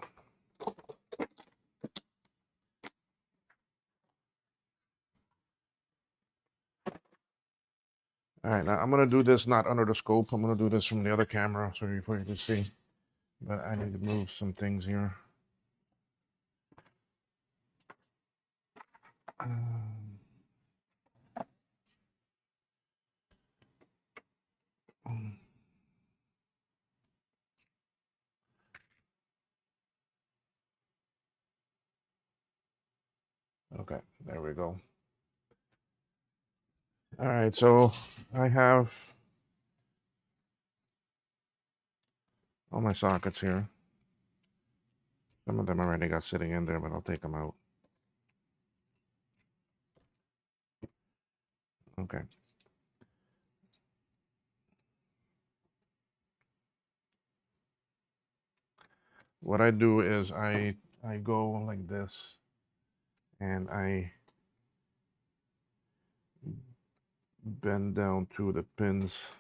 right, now I'm gonna do this not under the scope. I'm gonna do this from the other camera so you can see. But I need to move some things here. Okay, there we go. All right, so I have all my sockets here. Some of them already got sitting in there, but I'll take them out. Okay. What I do is I go like this, and I bend down to the pins.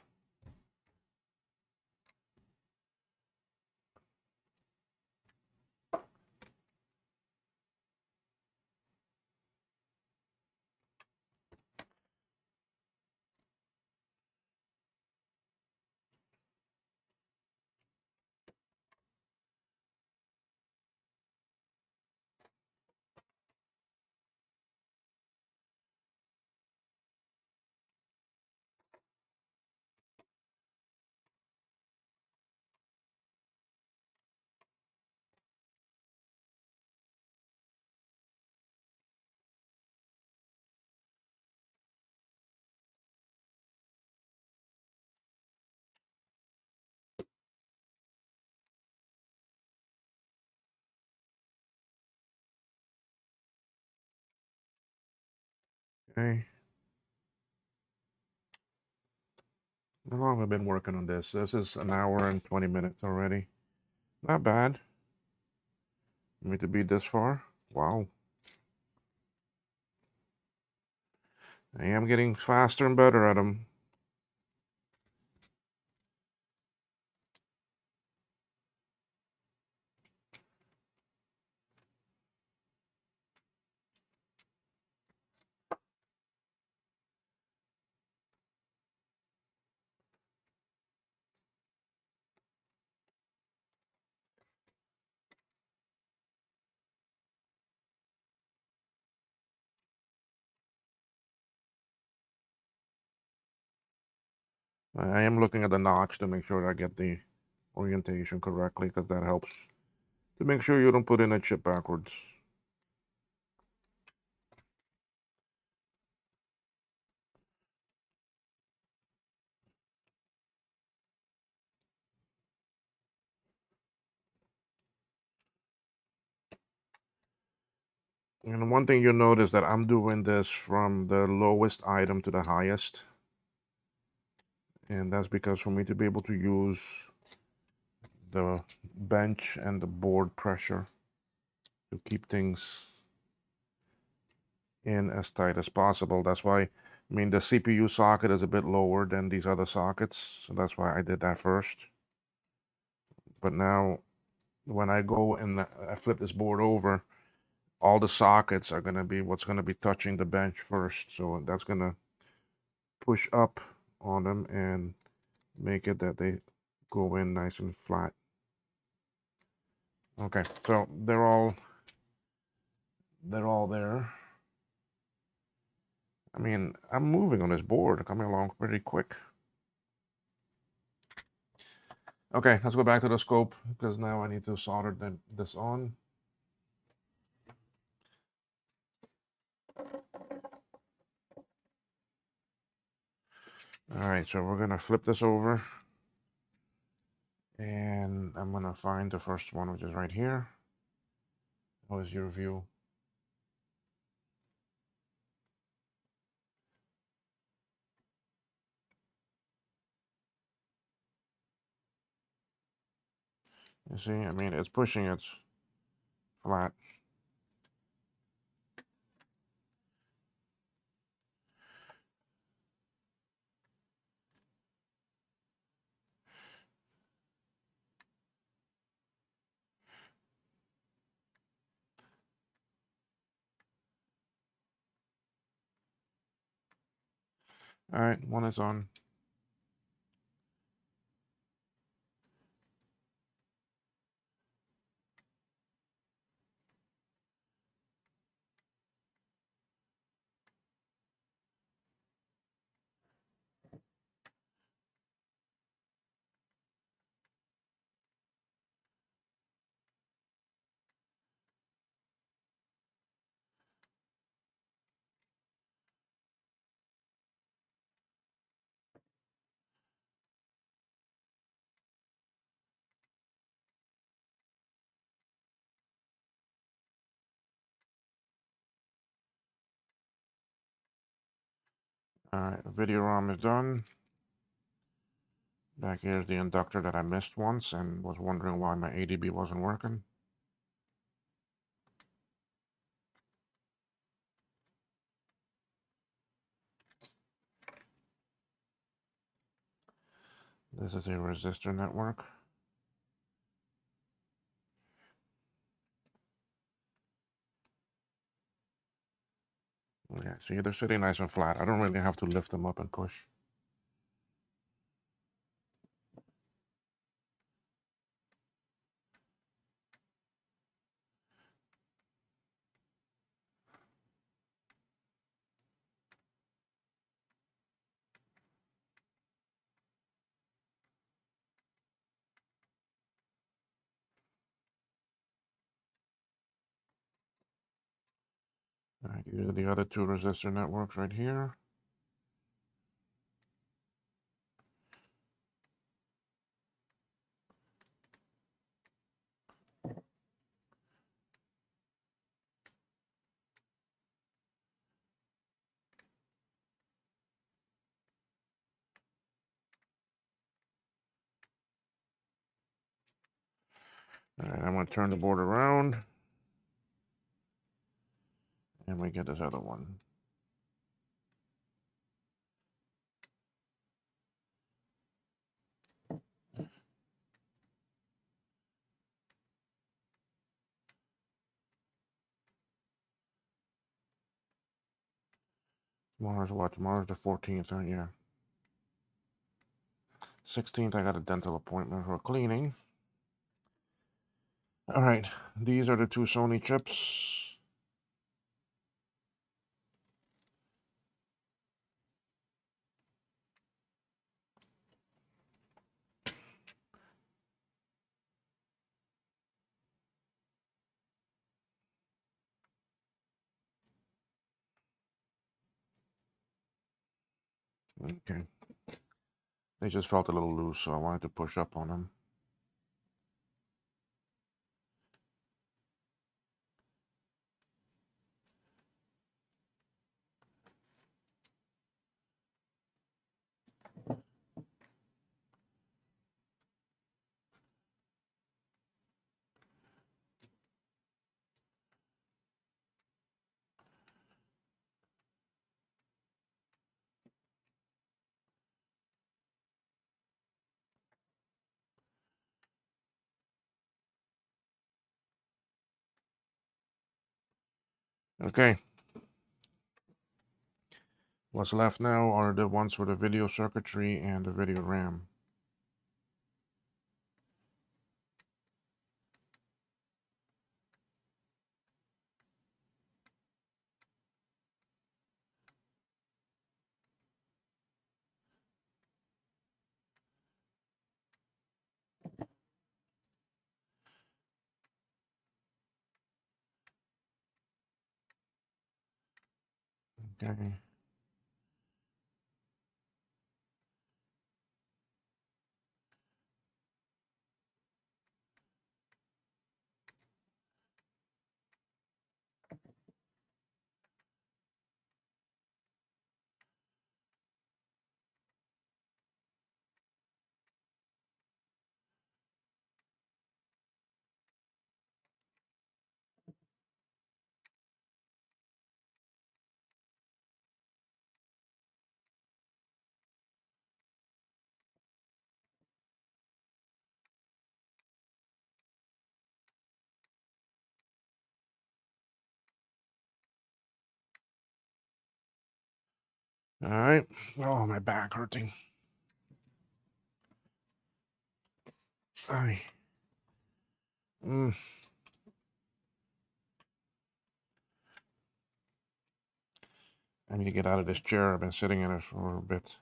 Okay. How long have I been working on this? This is an hour and 20 minutes already. Not bad. For me to be this far. Wow. I am getting faster and better at them. I am looking at the notch to make sure I get the orientation correctly, because that helps to make sure you don't put in a chip backwards. And one thing you'll notice that I'm doing this from the lowest item to the highest. And that's because for me to be able to use the bench and the board pressure to keep things in as tight as possible. That's why, I mean, the CPU socket is a bit lower than these other sockets, so that's why I did that first. But now, when I go and I flip this board over, all the sockets are going to be what's going to be touching the bench first. So that's going to push up on them and make it that they go in nice and flat. Okay, so they're all there. I mean, I'm moving on this board, coming along pretty quick. Okay, let's go back to the scope, because now I need to solder this on. All right, so we're gonna flip this over, and I'm gonna find the first one, which is right here. How is your view? You see, I mean, it's pushing it flat. All right, one is on. Alright, video ROM is done. Back here's the inductor that I missed once and was wondering why my ADB wasn't working. This is a resistor network. Yeah, see, they're sitting nice and flat. I don't really have to lift them up and push. Alright, these are the other two resistor networks right here. Alright, I'm going to turn the board around. And we get this other one. Tomorrow's what? Tomorrow's the 14th, yeah. 16th, I got a dental appointment for cleaning. Alright, these are the two Sony chips. Okay. They just felt a little loose, so I wanted to push up on them. Okay. What's left now are the ones for the video circuitry and the video RAM. Okay. All right. Oh, my back hurting. Ay. I need to get out of this chair. I've been sitting in it for a bit.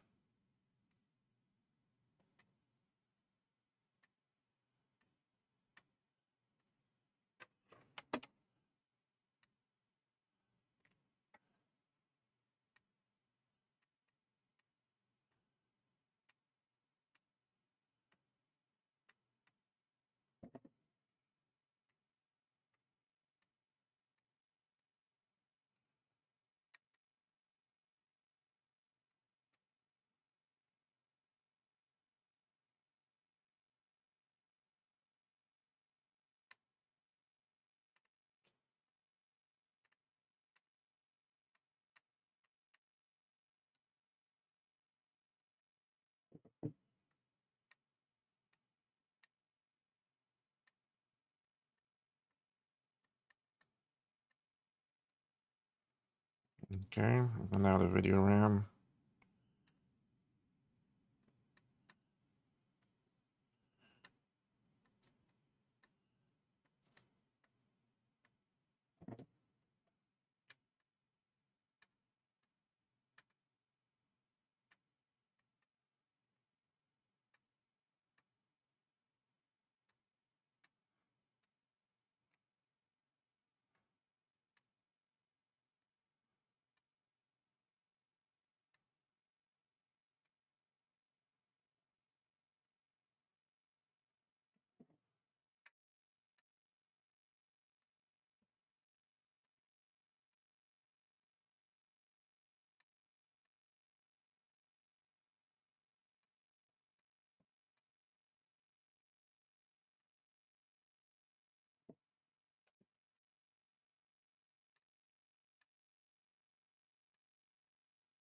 Okay, and now the video RAM.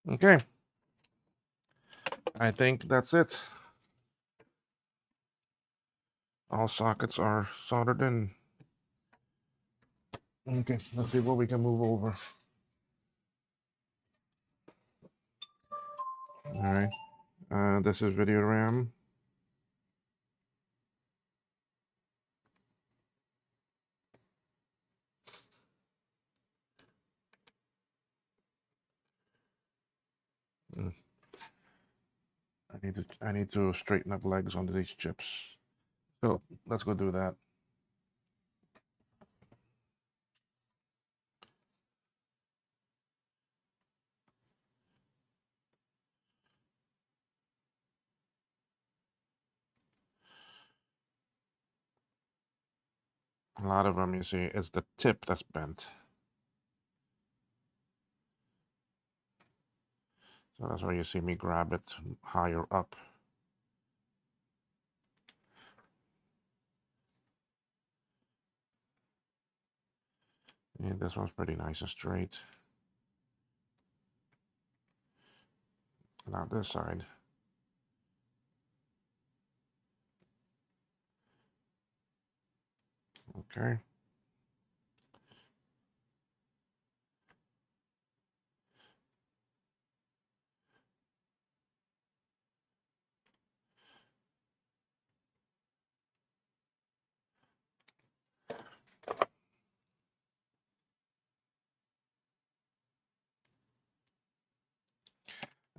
Okay, I think that's it. All sockets are soldered in. Okay, let's see what we can move over. All right, this is video RAM. Mm. I need to straighten up legs onto these chips. So let's go do that. A lot of them, you see, it's the tip that's bent. So that's why you see me grab it higher up. And this one's pretty nice and straight. Now this side. Okay.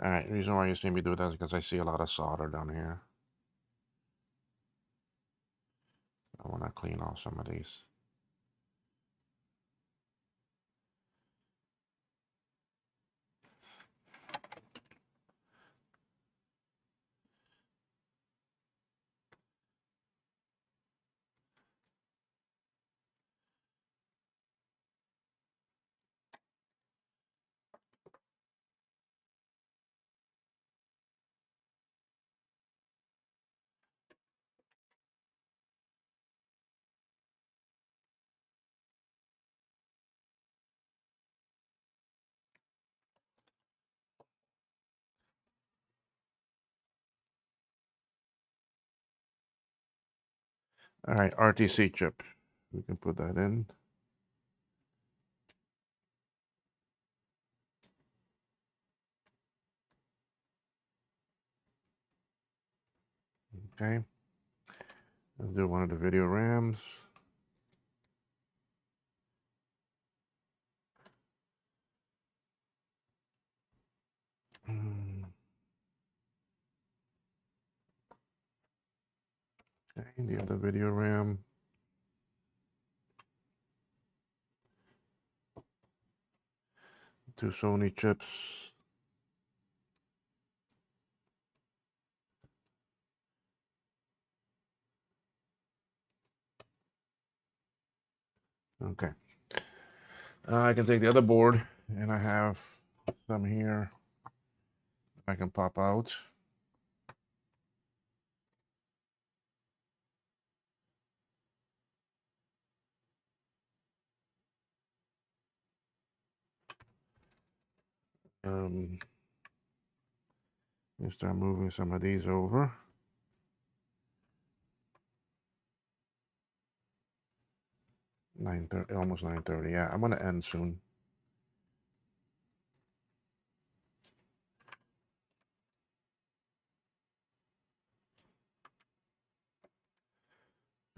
All right, the reason why you see me do that is because I see a lot of solder down here. I want to clean off some of these. All right, RTC chip. We can put that in. Okay. Let's do one of the video RAMs. Okay, the other video RAM. Two Sony chips. Okay. I can take the other board, and I have some here I can pop out. You start moving some of these over. 9:30, almost 9:30. Yeah, I'm gonna end soon.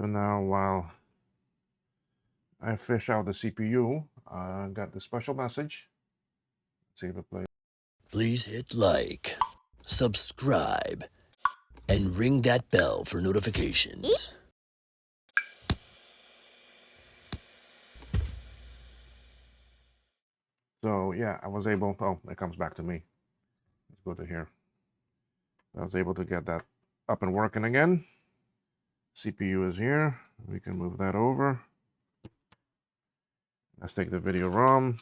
So now while I fish out the CPU, I got the special message. Let's see if it plays. Please hit like, subscribe, and ring that bell for notifications. So yeah, I was able, oh, it comes back to me. Let's go to here. I was able to get that up and working again. CPU is here. We can move that over. Let's take the video ROM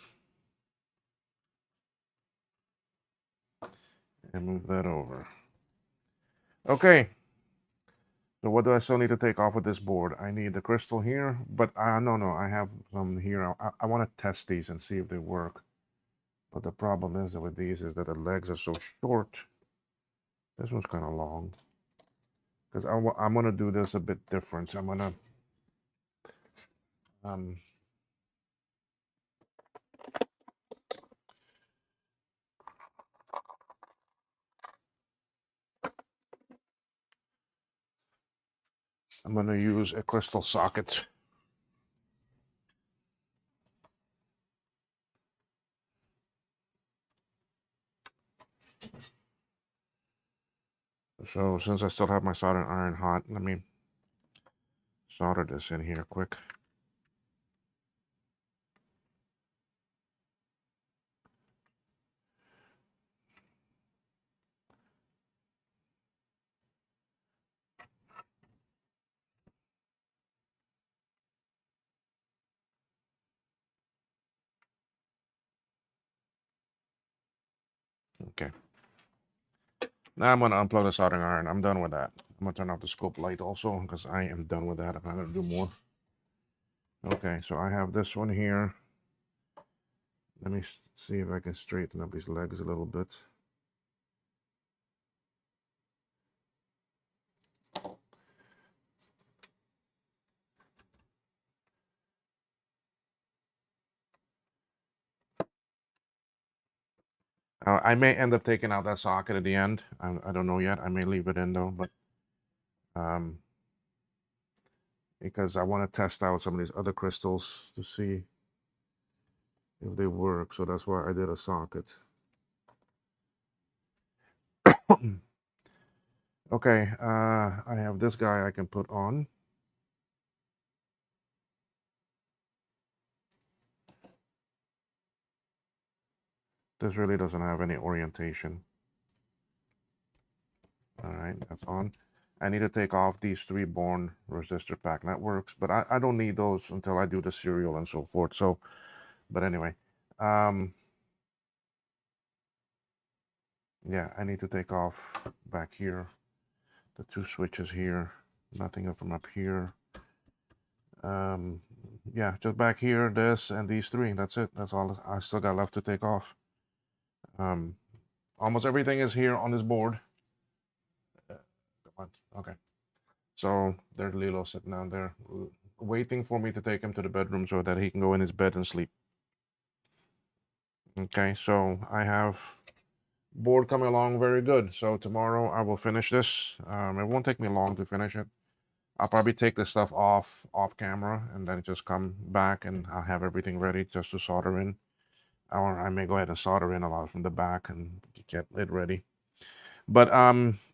and move that over. Okay. So what do I still need to take off with this board? I need the crystal here, but no, I have some here. I want to test these and see if they work. But the problem is that with these is that the legs are so short. This one's kind of long. Because I'm going to do this a bit different. I'm going to use a crystal socket. So since I still have my soldering iron hot, let me solder this in here quick. Okay. Now I'm going to unplug the soldering iron. I'm done with that. I'm going to turn off the scope light also because I am done with that. I'm not going to do more. Okay, so I have this one here. Let me see if I can straighten up these legs a little bit. I may end up taking out that socket at the end. I don't know yet. I may leave it in though, but because I want to test out some of these other crystals to see if they work. So that's why I did a socket. Okay, I have this guy I can put on. This really doesn't have any orientation. All right, that's on. I need to take off these 3 born resistor pack networks, but I don't need those until I do the serial and so forth. So, but anyway, yeah, I need to take off back here the 2 switches here, nothing from up here. Yeah, just back here, this and these 3. That's it. That's all I still got left to take off. Almost everything is here on this board. Okay. So there's Lilo sitting down there waiting for me to take him to the bedroom so that he can go in his bed and sleep. Okay, so I have board coming along very good. So tomorrow I will finish this. It won't take me long to finish it. I'll probably take this stuff off camera and then just come back and I'll have everything ready just to solder in. Or I may go ahead and solder in a lot from the back and get it ready. But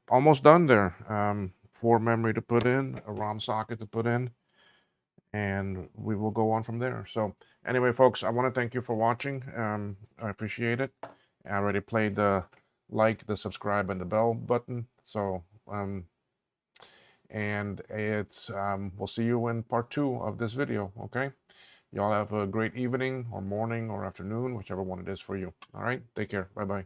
almost done there. 4 memory to put in, a ROM socket to put in, and we will go on from there. So anyway, folks, I want to thank you for watching. I appreciate it. I already played the like, the subscribe, and the bell button. So and it's we'll see you in part 2 of this video. Okay, y'all have a great evening or morning or afternoon, whichever one it is for you. All right, take care. Bye bye.